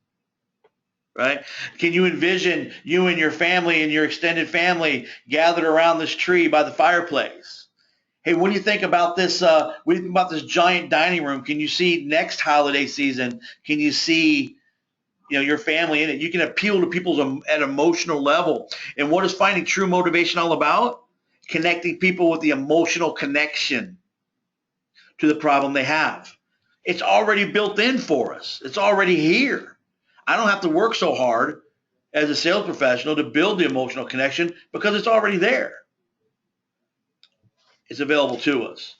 Right? Can you envision you and your family and your extended family gathered around this tree by the fireplace? Hey, when you think about this, when you think about this giant dining room, can you see next holiday season? Can you see, your family in it? You can appeal to people at an emotional level. And what is finding true motivation all about? Connecting people with the emotional connection to the problem they have. It's already built in for us. It's already here. I don't have to work so hard as a sales professional to build the emotional connection because it's already there. It's available to us.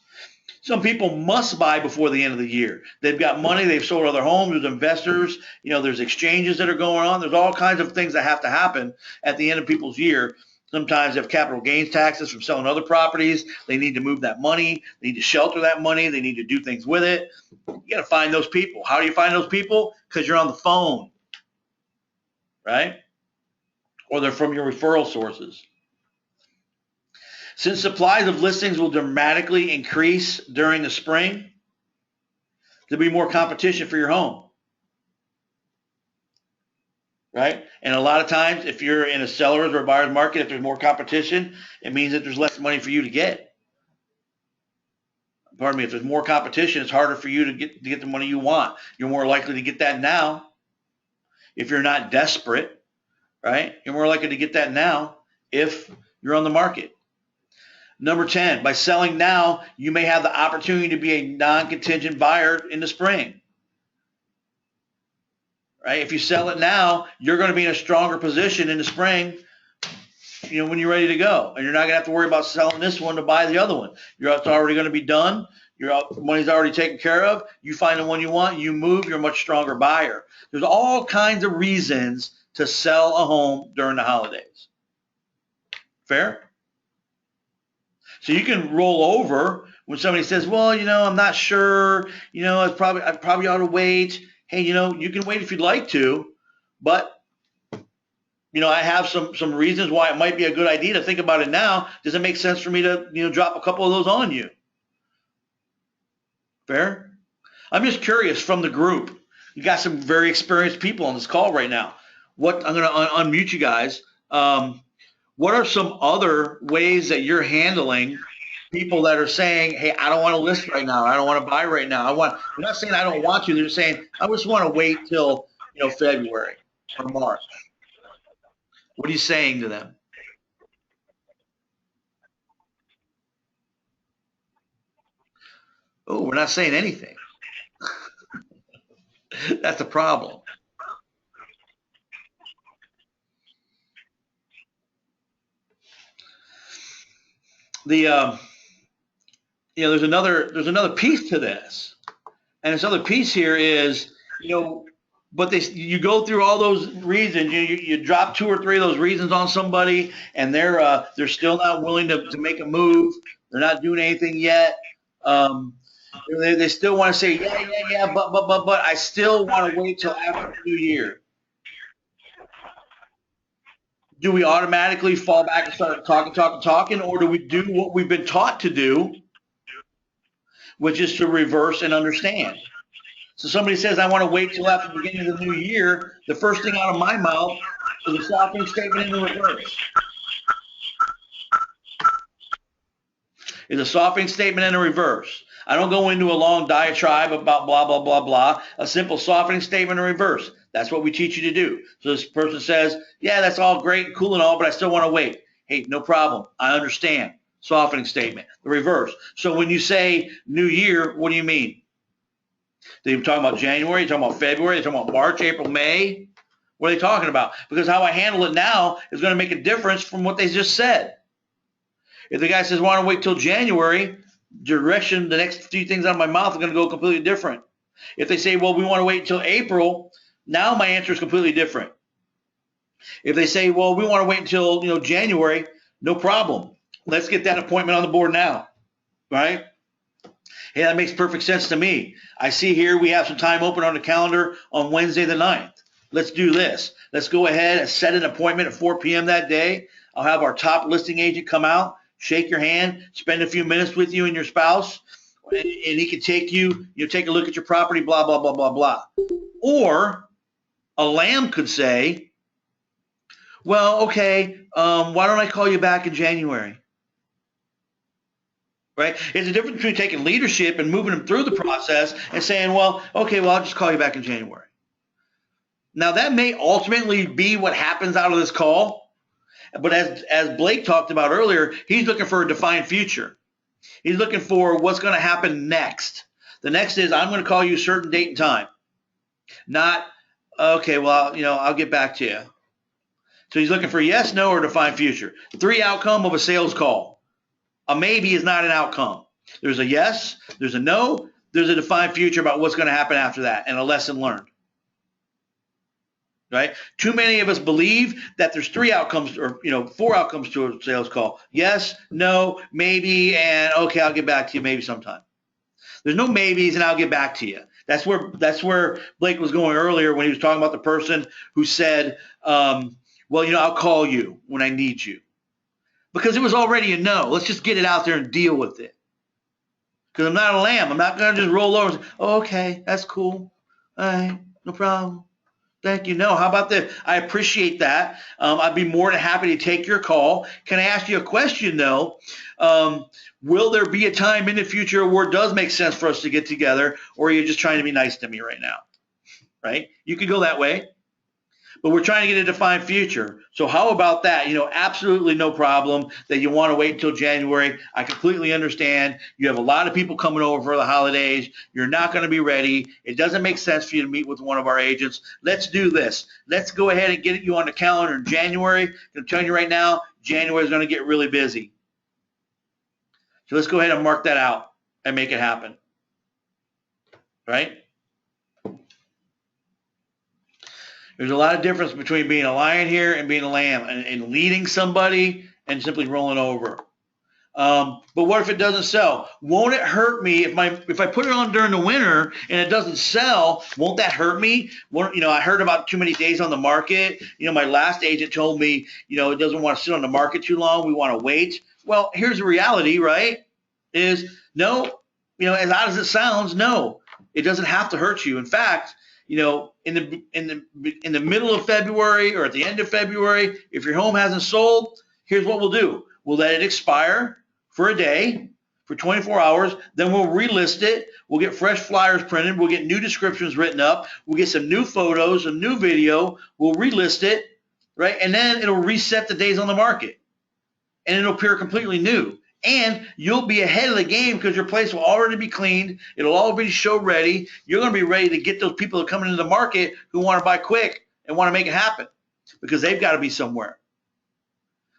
Some people must buy before the end of the year. They've got money. They've sold other homes. There's investors. There's exchanges that are going on. There's all kinds of things that have to happen at the end of people's year. Sometimes they have capital gains taxes from selling other properties. They need to move that money. They need to shelter that money. They need to do things with it. You got to find those people. How do you find those people? Because you're on the phone, right? Or they're from your referral sources. Since supplies of listings will dramatically increase during the spring, there'll be more competition for your home, right? And a lot of times, if you're in a seller's or a buyer's market, if there's more competition, it means that there's less money for you to get. Pardon me, if there's more competition, it's harder for you to get the money you want. You're more likely to get that now. If you're not desperate, right? You're more likely to get that now if you're on the market. Number 10, by selling now, you may have the opportunity to be a non-contingent buyer in the spring. Right? If you sell it now, you're going to be in a stronger position in the spring, when you're ready to go. And you're not going to have to worry about selling this one to buy the other one. It's already going to be done. Your money's already taken care of. You find the one you want, you move, you're a much stronger buyer. There's all kinds of reasons to sell a home during the holidays. Fair? So you can roll over when somebody says, well, I'm not sure, I probably ought to wait. Hey, you can wait if you'd like to, but, I have some reasons why it might be a good idea to think about it now. Does it make sense for me to, drop a couple of those on you? Fair? I'm just curious from the group. You got some very experienced people on this call right now. I'm going to unmute you guys. What are some other ways that you're handling people that are saying, hey, I don't want to list right now. I don't want to buy right now. They're not saying I don't want to. They're saying, I just want to wait till, February or March. What are you saying to them? Oh, we're not saying anything. That's a problem. There's another piece to this, and this other piece here is, but you go through all those reasons, you drop 2 or 3 of those reasons on somebody, and they're still not willing to make a move. They're not doing anything yet. They still want to say, yeah, but I still want to wait till after the new year. Do we automatically fall back and start talking, or do we do what we've been taught to do, which is to reverse and understand? So somebody says, I want to wait till after the beginning of the new year. The first thing out of my mouth is a softening statement in the reverse. It's a softening statement in the reverse. I don't go into a long diatribe about blah, blah, blah, blah. A simple softening statement in reverse. That's what we teach you to do. So this person says, yeah, that's all great and cool and all, but I still want to wait. Hey, no problem. I understand. Softening statement. The reverse. So when you say new year, what do you mean? They're talking about January, they're talking about February, they're talking about March, April, May. What are they talking about? Because how I handle it now is going to make a difference from what they just said. If the guy says, I want to wait till January, direction, the next few things out of my mouth are going to go completely different. If they say, well, we want to wait until April, now my answer is completely different. If they say, well, we want to wait until January, no problem. Let's get that appointment on the board now. right? Hey, that makes perfect sense to me. I see here we have some time open on the calendar on Wednesday the 9th. Let's do this. Let's go ahead and set an appointment at 4 p.m. that day. I'll have our top listing agent come out, shake your hand, spend a few minutes with you and your spouse, and he can take you, take a look at your property, blah, blah, blah, blah, blah. Or a lamb could say, well, okay, why don't I call you back in January? Right? It's a difference between taking leadership and moving them through the process and saying, well, okay, well, I'll just call you back in January. Now, that may ultimately be what happens out of this call, but as Blake talked about earlier, he's looking for a defined future. He's looking for what's going to happen next. The next is, I'm going to call you a certain date and time. Not, okay, well, I'll get back to you. So he's looking for yes, no, or defined future. 3 outcome of a sales call. A maybe is not an outcome. There's a yes, there's a no, there's a defined future about what's going to happen after that, and a lesson learned. Right? Too many of us believe that there's 3 outcomes or 4 outcomes to a sales call. Yes, no, maybe, and okay, I'll get back to you maybe sometime. There's no maybes and I'll get back to you. That's where Blake was going earlier when he was talking about the person who said, well, I'll call you when I need you. Because it was already a no. Let's just get it out there and deal with it. Because I'm not a lamb. I'm not going to just roll over and say, oh, okay, that's cool. All right, no problem. Thank you. No, how about that? I appreciate that. I'd be more than happy to take your call. Can I ask you a question, though? Will there be a time in the future where it does make sense for us to get together, or are you just trying to be nice to me right now? Right? You could go that way. But we're trying to get a defined future. So how about that? Absolutely no problem that you want to wait until January. I completely understand. You have a lot of people coming over for the holidays. You're not going to be ready. It doesn't make sense for you to meet with one of our agents. Let's do this. Let's go ahead and get you on the calendar in January. I'm telling you right now, January is going to get really busy. So let's go ahead and mark that out and make it happen. Right? There's a lot of difference between being a lion here and being a lamb and leading somebody and simply rolling over. But what if it doesn't sell? Won't it hurt me if I put it on during the winter and it doesn't sell? Won't that hurt me? I heard about too many days on the market. My last agent told me, it doesn't want to sit on the market too long. We want to wait. Well, here's the reality, right? Is no, as odd as it sounds, no, it doesn't have to hurt you. In fact, in the middle of February or at the end of February, if your home hasn't sold, here's what we'll do. We'll let it expire for a day, for 24 hours. Then we'll relist it. We'll get fresh flyers printed. We'll get new descriptions written up. We'll get some new photos, a new video. We'll relist it, right? And then it'll reset the days on the market. And it'll appear completely new. And you'll be ahead of the game because your place will already be cleaned. It'll all be show ready. You're going to be ready to get those people that are coming into the market who want to buy quick and want to make it happen because they've got to be somewhere.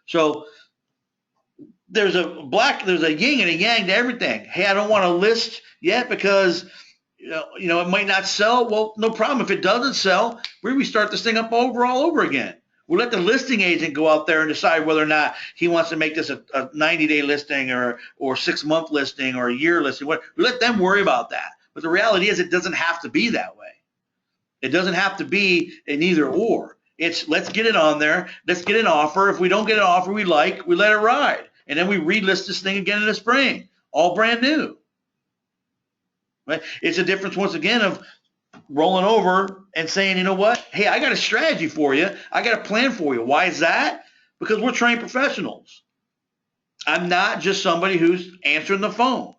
So there's a yin and a yang to everything. Hey, I don't want to list yet because it might not sell. Well, no problem. If it doesn't sell, we restart this thing up all over again. We'll let the listing agent go out there and decide whether or not he wants to make this a 90-day listing or 6-month listing or a year listing. We let them worry about that. But the reality is it doesn't have to be that way. It doesn't have to be an either or. It's let's get it on there. Let's get an offer. If we don't get an offer we like, we let it ride. And then we relist this thing again in the spring, all brand new. Right? It's a difference, once again, of rolling over and saying, you know what? Hey, I got a strategy for you. I got a plan for you. Why is that? Because we're trained professionals. I'm not just somebody who's answering the phone.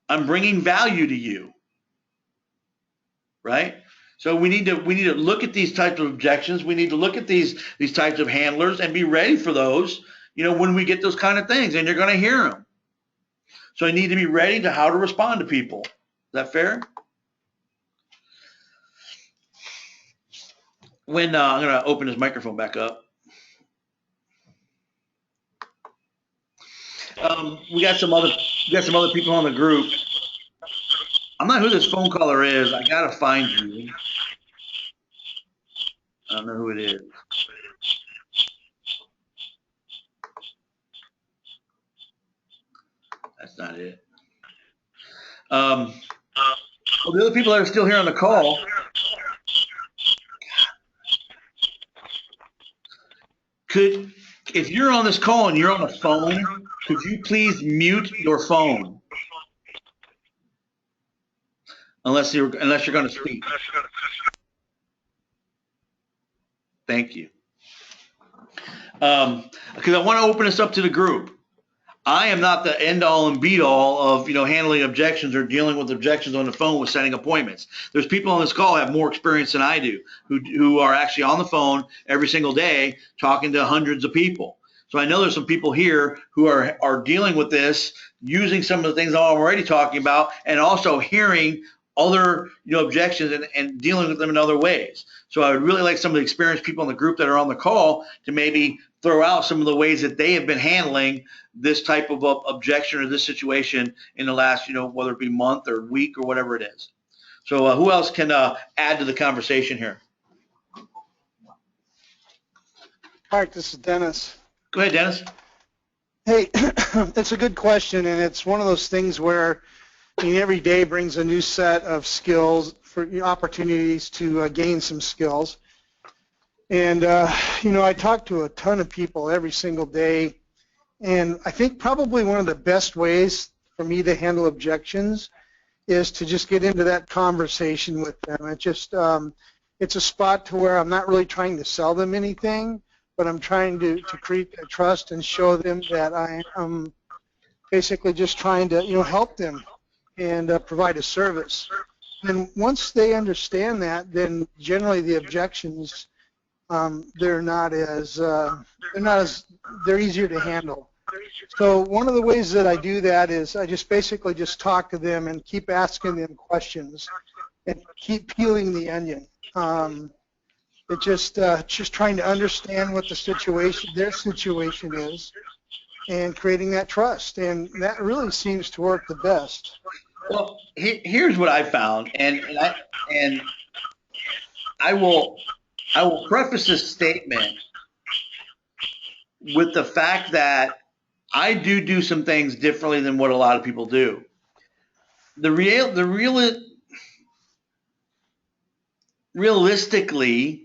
I'm bringing value to you. Right? So we need to look at these types of objections. We need to look at these types of handlers and be ready for those, when we get those kind of things, and you're going to hear them. So I need to be ready to how to respond to people. Is that fair? When I'm going to open his microphone back up. We got some other people on the group. I'm not who this phone caller is. I got to find you. I don't know who it is. That's not it. Well, the other people that are still here on the call, if you're on this call and you're on the phone, could you please mute your phone? Unless you're going to speak. Thank you. Because I want to open this up to the group. I am not the end all and beat all of handling objections or dealing with objections on the phone with setting appointments. There's people on this call who have more experience than I do, who are actually on the phone every single day talking to hundreds of people. So I know there's some people here who are dealing with this, using some of the things I'm already talking about, and also hearing other objections and dealing with them in other ways. So I would really like some of the experienced people in the group that are on the call to maybe throw out some of the ways that they have been handling this type of objection or this situation in the last, whether it be month or week or whatever it is. So who else can add to the conversation here? Mark, this is Dennis. Go ahead, Dennis. Hey, it's a good question, and it's one of those things where every day brings a new set of skills for opportunities to gain some skills. And, I talk to a ton of people every single day, and I think probably one of the best ways for me to handle objections is to just get into that conversation with them. It's a spot to where I'm not really trying to sell them anything, but I'm trying to create that trust and show them that I'm basically just trying to, help them and provide a service. And once they understand that, then generally the objections, they're easier to handle. So one of the ways that I do that is I just basically just talk to them and keep asking them questions and keep peeling the onion. It's just trying to understand what their situation is, and creating that trust, and that really seems to work the best. Well, here's what I found, and I will preface this statement with the fact that I do some things differently than what a lot of people do. Realistically,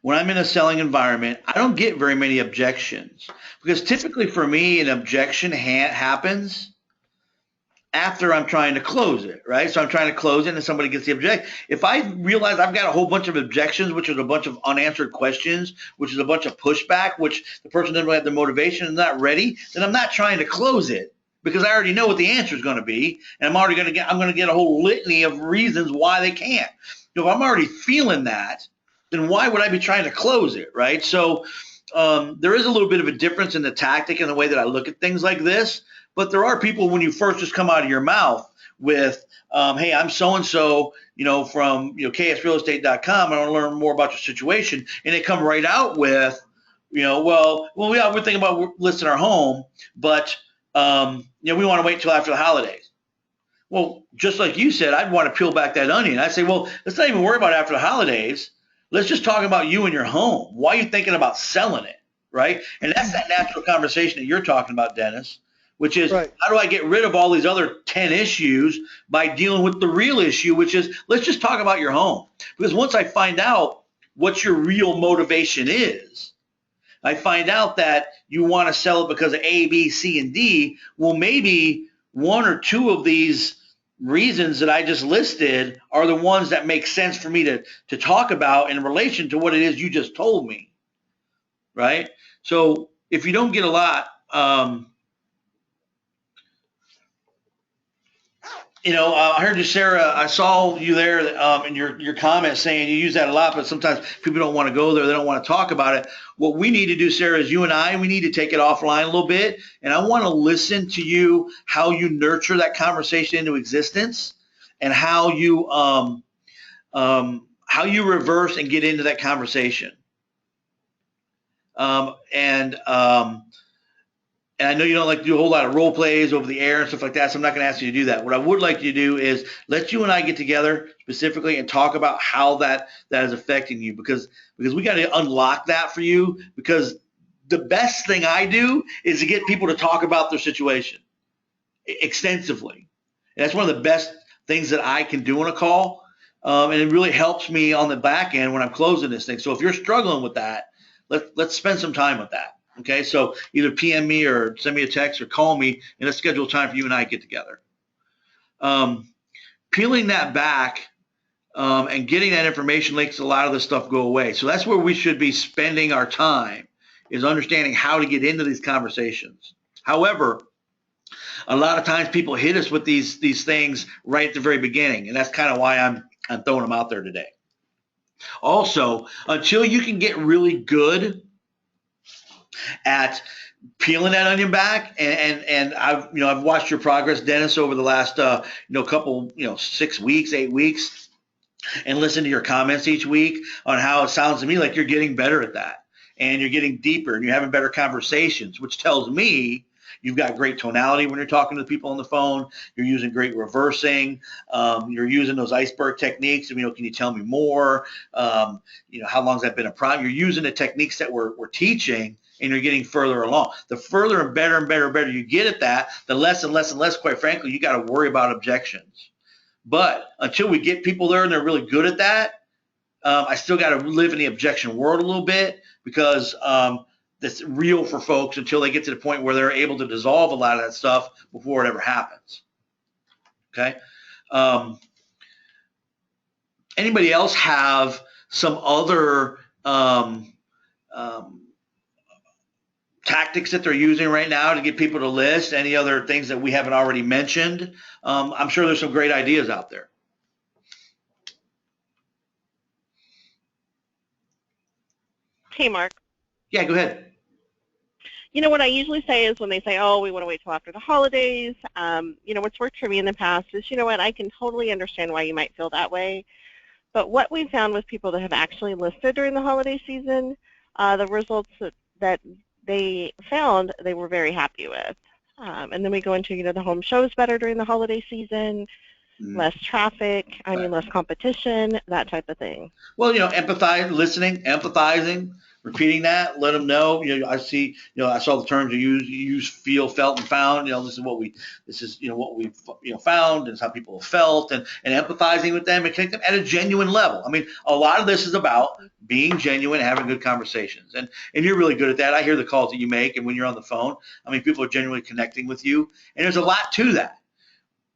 when I'm in a selling environment, I don't get very many objections, because typically for me, an objection happens after I'm trying to close it, right? So I'm trying to close it and somebody gets the objection. If I realize I've got a whole bunch of objections, which is a bunch of unanswered questions, which is a bunch of pushback, which the person doesn't really have the motivation and not ready, then I'm not trying to close it, because I already know what the answer is going to be, and I'm going to get a whole litany of reasons why they can't. If I'm already feeling that, then why would I be trying to close it, right? So there is a little bit of a difference in the tactic and the way that I look at things like this. But there are people, when you first just come out of your mouth with, hey, I'm so-and-so, from ksrealestate.com. I want to learn more about your situation. And they come right out with, well, yeah, we're thinking about listing our home, but, we want to wait until after the holidays. Well, just like you said, I'd want to peel back that onion. I'd say, well, let's not even worry about after the holidays. Let's just talk about you and your home. Why are you thinking about selling it, right? And that's that natural conversation that you're talking about, Dennis, which is, right, how do I get rid of all these other 10 issues by dealing with the real issue, which is, let's just talk about your home. Because once I find out what your real motivation is, I find out that you want to sell it because of A, B, C, and D. Well, maybe one or two of these reasons that I just listed are the ones that make sense for me to talk about in relation to what it is you just told me, right? So if you don't get a lot, I heard you, Sarah. I saw you there in your comments saying you use that a lot, but sometimes people don't want to go there. They don't want to talk about it. What we need to do, Sarah, is you and I, we need to take it offline a little bit, and I want to listen to you, how you nurture that conversation into existence, and how you reverse and get into that conversation. And I know you don't like to do a whole lot of role plays over the air and stuff like that, so I'm not going to ask you to do that. What I would like you to do is let you and I get together specifically and talk about how that is affecting you, because we got to unlock that for you, because the best thing I do is to get people to talk about their situation. extensively. And that's one of the best things that I can do on a call. And it really helps me on the back end when I'm closing this thing. So if you're struggling with that, let's spend some time with that. Okay, so either PM me or send me a text or call me, and let's schedule time for you and I to get together. Peeling that back and getting that information makes a lot of this stuff go away. So that's where we should be spending our time, is understanding how to get into these conversations. However, a lot of times people hit us with these things right at the very beginning, and that's kind of why I'm throwing them out there today. Also, until you can get really good at peeling that onion back, and I've watched your progress, Dennis, over the last couple 6 weeks, 8 weeks, and listened to your comments each week on how it sounds to me like you're getting better at that, and you're getting deeper, and you're having better conversations, which tells me you've got great tonality when you're talking to the people on the phone. You're using great reversing. You're using those iceberg techniques. Can you tell me more? How long has that been a problem? You're using the techniques that we're teaching, and you're getting further along. The further and better you get at that, the less and less, quite frankly, you got to worry about objections. But until we get people there and they're really good at that, I still got to live in the objection world a little bit, because that's real for folks until they get to the point where they're able to dissolve a lot of that stuff before it ever happens. Okay. Anybody else have some other tactics that they're using right now to get people to list? Any other things that we haven't already mentioned? I'm sure there's some great ideas out there. Hey, Mark. Yeah, go ahead. What I usually say is when they say, oh, we want to wait till after the holidays, what's worked for me in the past is, I can totally understand why you might feel that way. But what we found with people that have actually listed during the holiday season, the results that they found they were very happy with. And then we go into, the home shows better during the holiday season, less traffic, less competition, that type of thing. Well, empathize, listening, empathizing, repeating that, let them know. I see, I saw the terms you use, feel, felt, and found. This is what we found, and it's how people have felt, and empathizing with them and connect them at a genuine level. A lot of this is about being genuine, having good conversations, and you're really good at that. I hear the calls that you make, and when you're on the phone, people are genuinely connecting with you, and there's a lot to that.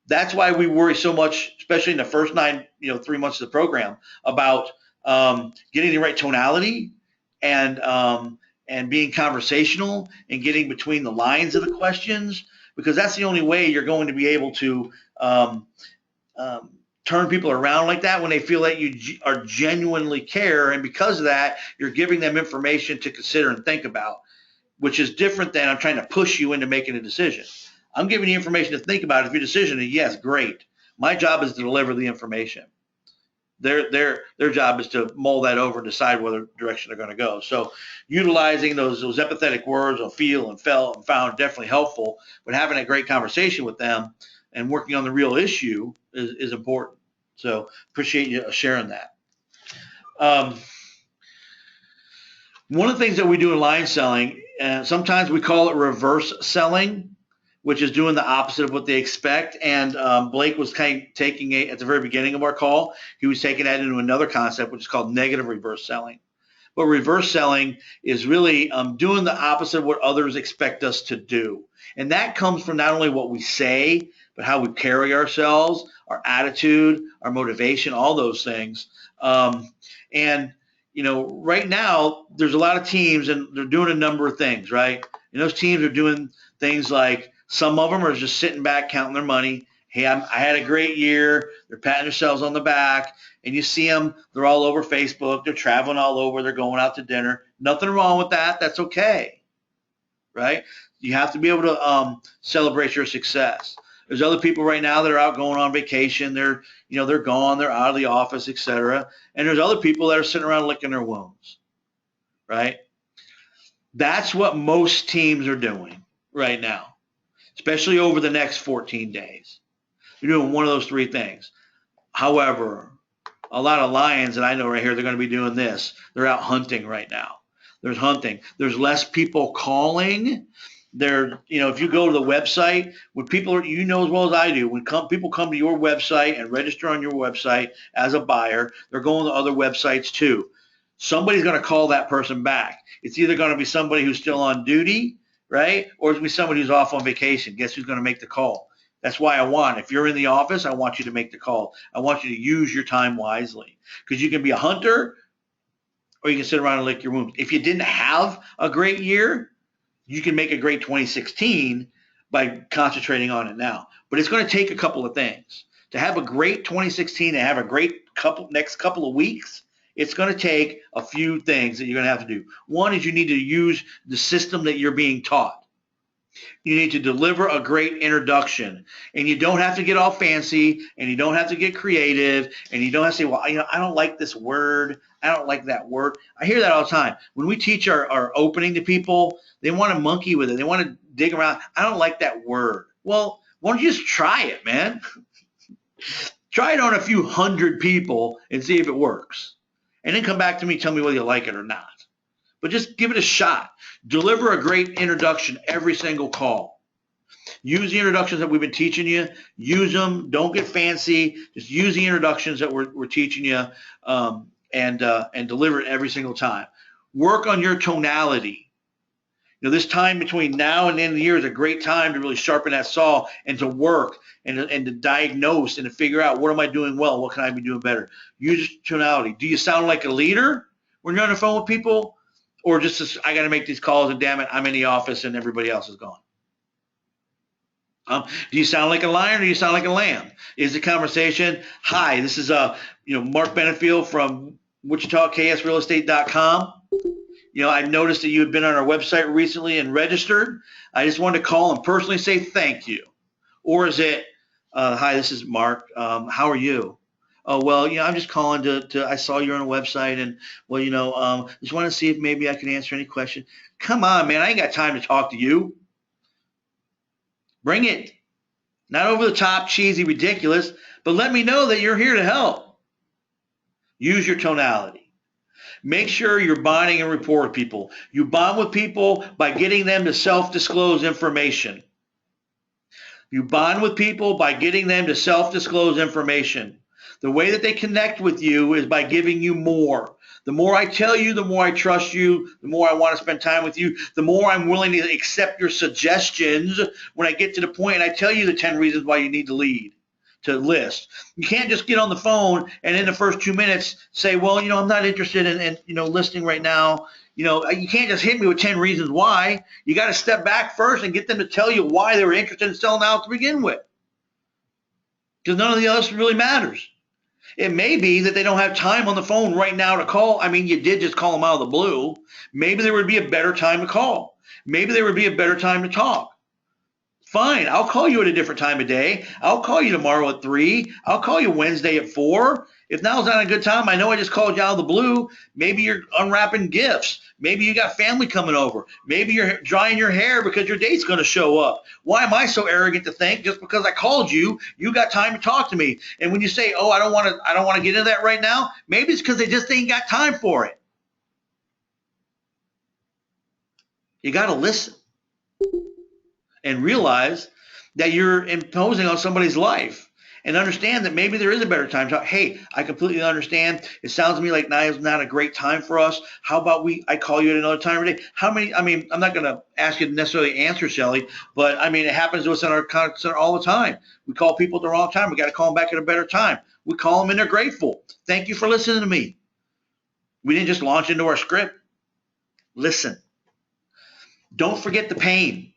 That's why we worry so much, especially in the first 3 months of the program, about getting the right tonality and being conversational and getting between the lines of the questions, because that's the only way you're going to be able to turn people around like that, when they feel that you are genuinely care, and because of that, you're giving them information to consider and think about, which is different than I'm trying to push you into making a decision. I'm giving you information to think about. If your decision is yes, great. My job is to deliver the information. Their job is to mull that over and decide whether direction they're going to go. So utilizing those empathetic words of feel and felt and found, definitely helpful, but having a great conversation with them and working on the real issue is important. So appreciate you sharing that. One of the things that we do in line selling, and sometimes we call it reverse selling, which is doing the opposite of what they expect. And Blake was kind of taking it at the very beginning of our call. He was taking that into another concept, which is called negative reverse selling. But reverse selling is really doing the opposite of what others expect us to do. And that comes from not only what we say, but how we carry ourselves, our attitude, our motivation, all those things. Right now, there's a lot of teams, and they're doing a number of things, right? And those teams are doing things like, some of them are just sitting back counting their money. Hey, I had a great year. They're patting themselves on the back. And you see them, they're all over Facebook. They're traveling all over. They're going out to dinner. Nothing wrong with that. That's okay, right? You have to be able to celebrate your success. There's other people right now that are out going on vacation. They're gone. They're out of the office, etc. And there's other people that are sitting around licking their wounds, right? That's what most teams are doing right now, especially over the next 14 days. You're doing one of those three things. However, a lot of lions that I know right here, they're going to be doing this. They're out hunting right now. There's hunting. There's less people calling They're, if you go to the website, when people are, know as well as I do, when people come to your website and register on your website as a buyer, they're going to other websites too. Somebody's going to call that person back. It's either going to be somebody who's still on duty, right? Or it's going to be somebody who's off on vacation. Guess who's going to make the call? That's why if you're in the office, I want you to make the call. I want you to use your time wisely, because you can be a hunter or you can sit around and lick your wounds. If you didn't have a great year, you can make a great 2016 by concentrating on it now. But it's going to take a couple of things. To have a great 2016 and have a great next couple of weeks, it's going to take a few things that you're going to have to do. One is you need to use the system that you're being taught. You need to deliver a great introduction. And you don't have to get all fancy, and you don't have to get creative, and you don't have to say, well, I don't like this word. I don't like that word. I hear that all the time. When we teach our opening to people, they want to monkey with it. They want to dig around. I don't like that word. Well, why don't you just try it, man? Try it on a few hundred people and see if it works. And then come back to me, tell me whether you like it or not. But just give it a shot. Deliver a great introduction every single call. Use the introductions that we've been teaching you. Use them. Don't get fancy. Just use the introductions that we're teaching you, and deliver it every single time. Work on your tonality. This time between now and the end of the year is a great time to really sharpen that saw and to work and to diagnose and to figure out, what am I doing well? What can I be doing better? Use tonality. Do you sound like a leader when you're on the phone with people? Or just, I got to make these calls and damn it, I'm in the office and everybody else is gone? Do you sound like a lion or do you sound like a lamb? Is the conversation, hi, this is Mark Benefield from WichitaKSRealestate.com. I noticed that you had been on our website recently and registered. I just wanted to call and personally say thank you. Or is it, hi, this is Mark. How are you? Oh, well, I'm just calling I saw you're on a website, and, just want to see if maybe I can answer any question. Come on, man, I ain't got time to talk to you. Bring it. Not over the top, cheesy, ridiculous, but let me know that you're here to help. Use your tonality. Make sure you're bonding and rapport with people. You bond with people by getting them to self-disclose information. You bond with people by getting them to self-disclose information. The way that they connect with you is by giving you more. The more I tell you, the more I trust you, the more I want to spend time with you, the more I'm willing to accept your suggestions when I get to the point and I tell you the 10 reasons why you need to list. You can't just get on the phone and in the first 2 minutes say, well, I'm not interested in listing right now. You can't just hit me with 10 reasons why. You got to step back first and get them to tell you why they were interested in selling out to begin with. Because none of the others really matters. It may be that they don't have time on the phone right now to call. I mean, you did just call them out of the blue. Maybe there would be a better time to call. Maybe there would be a better time to talk. Fine, I'll call you at a different time of day. I'll call you tomorrow at 3. I'll call you Wednesday at 4. If now's not a good time, I know I just called you out of the blue. Maybe you're unwrapping gifts. Maybe you got family coming over. Maybe you're drying your hair because your date's going to show up. Why am I so arrogant to think just because I called you, you got time to talk to me? And when you say, oh, I don't want to get into that right now, maybe it's because they just ain't got time for it. You got to listen and realize that you're imposing on somebody's life. And understand that maybe there is a better time to talk. Hey, I completely understand. It sounds to me like now is not a great time for us. How about I call you at another time of day? I'm not going to ask you to necessarily answer, Shelly, but it happens to us in our contact center all the time. We call people at the wrong time. We got to call them back at a better time. We call them and they're grateful. Thank you for listening to me. We didn't just launch into our script. Listen. Don't forget the pain.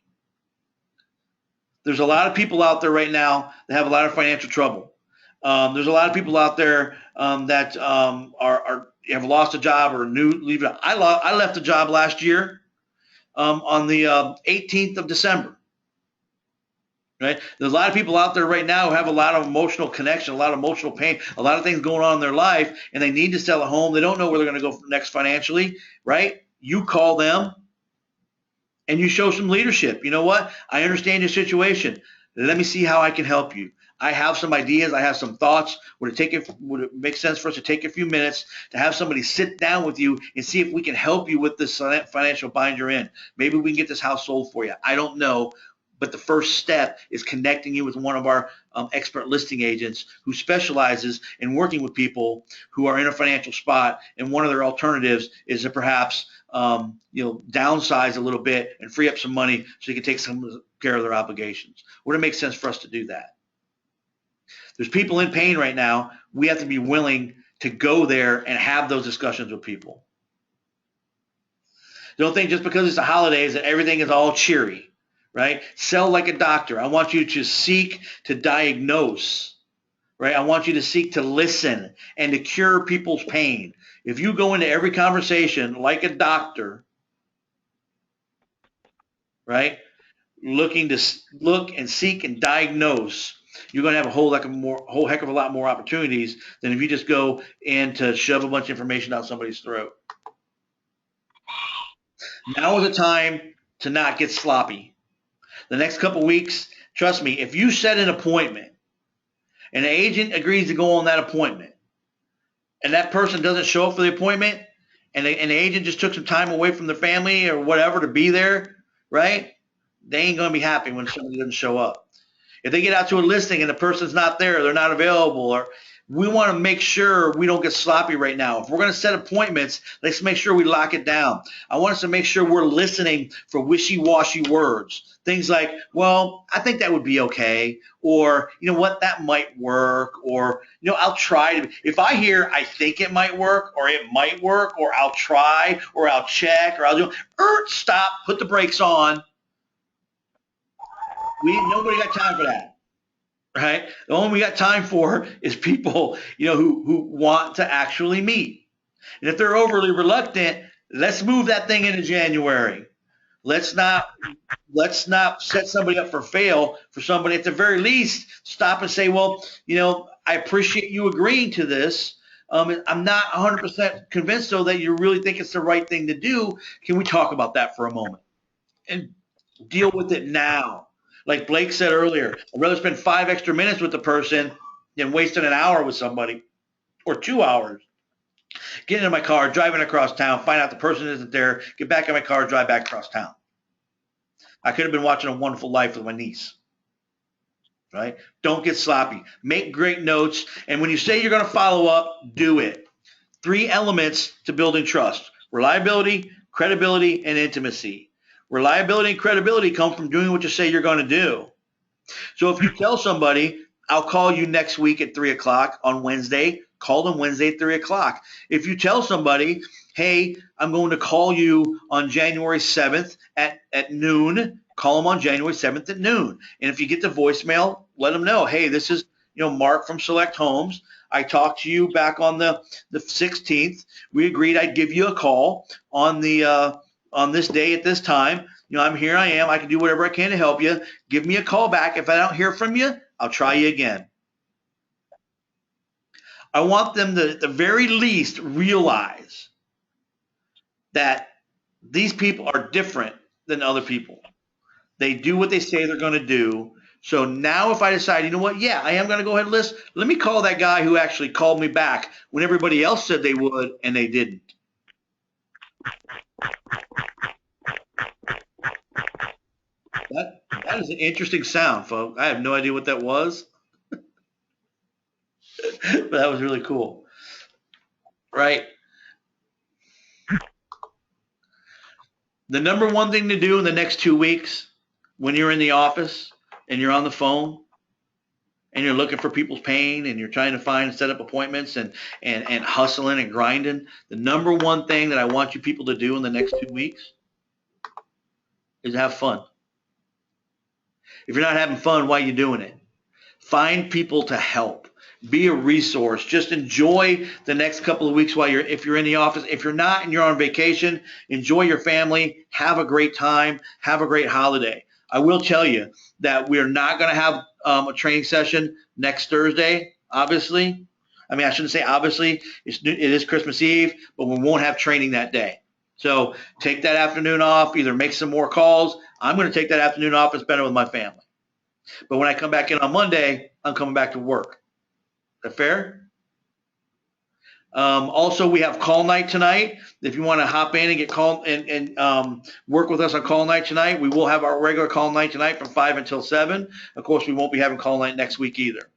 There's a lot of people out there right now that have a lot of financial trouble. There's a lot of people out there that have lost a job or leave it. I left a job last year on the 18th of December. Right? There's a lot of people out there right now who have a lot of emotional connection, a lot of emotional pain, a lot of things going on in their life, and they need to sell a home. They don't know where they're going to go next financially. Right? You call them. And you show some leadership. You know what? I understand your situation. Let me see how I can help you. I have some ideas. I have some thoughts. Would it make sense for us to take a few minutes to have somebody sit down with you and see if we can help you with this financial bind you're in? Maybe we can get this house sold for you. I don't know. But the first step is connecting you with one of our expert listing agents who specializes in working with people who are in a financial spot. And one of their alternatives is to perhaps downsize a little bit and free up some money so you can take some care of their obligations. Would it make sense for us to do that? There's people in pain right now. We have to be willing to go there and have those discussions with people. Don't think just because it's the holidays that everything is all cheery. Right? Sell like a doctor. I want you to seek to diagnose, right? I want you to seek to listen and to cure people's pain. If you go into every conversation like a doctor, right? Looking to look and seek and diagnose, you're going to have a whole heck of a lot more opportunities than if you just go in to shove a bunch of information down somebody's throat. Now is the time to not get sloppy. The next couple weeks, trust me, if you set an appointment and an agent agrees to go on that appointment and that person doesn't show up for the appointment and the agent just took some time away from their family or whatever to be there, right? They ain't going to be happy when somebody doesn't show up. If they get out to a listing and the person's not there, they're not available, or we want to make sure we don't get sloppy right now. If we're going to set appointments, let's make sure we lock it down. I want us to make sure we're listening for wishy-washy words. Things like, well, I think that would be okay, or, you know what, that might work, or, you know, I'll try. If I hear I think it might work, or it might work, or I'll try, or I'll check, or I'll do, stop, put the brakes on. Nobody got time for that. Right? The only we got time for is people, who want to actually meet. And if they're overly reluctant, let's move that thing into January. Let's not set somebody up for fail for somebody. At the very least, stop and say, well, I appreciate you agreeing to this. I'm not 100% convinced, though, that you really think it's the right thing to do. Can we talk about that for a moment and deal with it now? Like Blake said earlier, I'd rather spend 5 extra minutes with the person than wasting an hour with somebody or 2 hours. Get in my car, driving across town, find out the person isn't there, get back in my car, drive back across town. I could have been watching A Wonderful Life with my niece. Right? Don't get sloppy. Make great notes. And when you say you're going to follow up, do it. 3 elements to building trust: reliability, credibility, and intimacy. Reliability and credibility come from doing what you say you're going to do. So if you tell somebody, I'll call you next week at 3 o'clock on Wednesday, call them Wednesday at 3 o'clock. If you tell somebody, hey, I'm going to call you on January 7th at noon, call them on January 7th at noon. And if you get the voicemail, let them know, hey, this is Mark from Select Homes. I talked to you back on the 16th. We agreed I'd give you a call on this day at this time. I'm here. I am. I can do whatever I can to help you. Give me a call back. If I don't hear from you, I'll try you again. I want them to, at the very least, realize that these people are different than other people. They do what they say they're going to do. So now if I decide, you know what, yeah, I am going to go ahead and list, let me call that guy who actually called me back when everybody else said they would and they didn't. That is an interesting sound, folks. I have no idea what that was. But that was really cool. Right? The number one thing to do in the next 2 weeks when you're in the office and you're on the phone and you're looking for people's pain and you're trying to find and set up appointments and hustling and grinding, the number one thing that I want you people to do in the next 2 weeks is have fun. If you're not having fun, why are you doing it? Find people to help. Be a resource. Just enjoy the next couple of weeks if you're in the office. If you're not and you're on vacation, enjoy your family. Have a great time. Have a great holiday. I will tell you that we are not going to have a training session next Thursday, obviously. I mean, I shouldn't say obviously. It is Christmas Eve, but we won't have training that day. So take that afternoon off. Either make some more calls. I'm going to take that afternoon off and spend it with my family. But when I come back in on Monday, I'm coming back to work. Is that fair? Also, we have call night tonight. If you want to hop in and get call and work with us on call night tonight, we will have our regular call night tonight from 5 until 7. Of course, we won't be having call night next week either,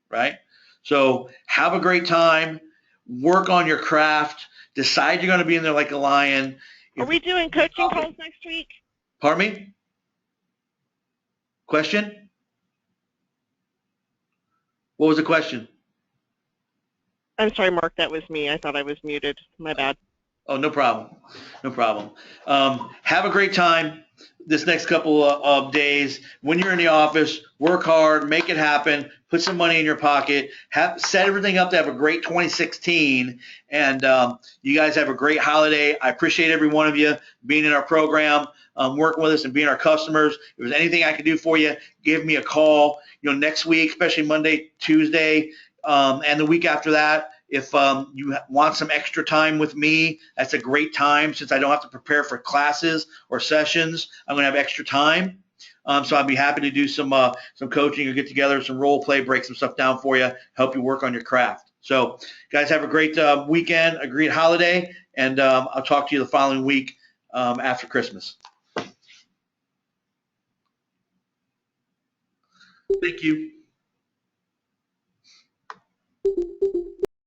right? So have a great time. Work on your craft. Decide you're going to be in there like a lion. Are we doing coaching calls next week? Pardon me? Question? What was the question? I'm sorry, Mark, that was me. I thought I was muted. My bad. Oh, no problem. No problem. Have a great time this next couple of days. When you're in the office, work hard, make it happen, put some money in your pocket, set everything up to have a great 2016, and you guys have a great holiday. I appreciate every one of you being in our program, working with us and being our customers. If there's anything I can do for you, give me a call. Next week, especially Monday, Tuesday, and the week after that, if you want some extra time with me, that's a great time. Since I don't have to prepare for classes or sessions, I'm going to have extra time. So I'd be happy to do some coaching or get together, some role play, break some stuff down for you, help you work on your craft. So guys, have a great weekend, a great holiday, and I'll talk to you the following week after Christmas. Thank you.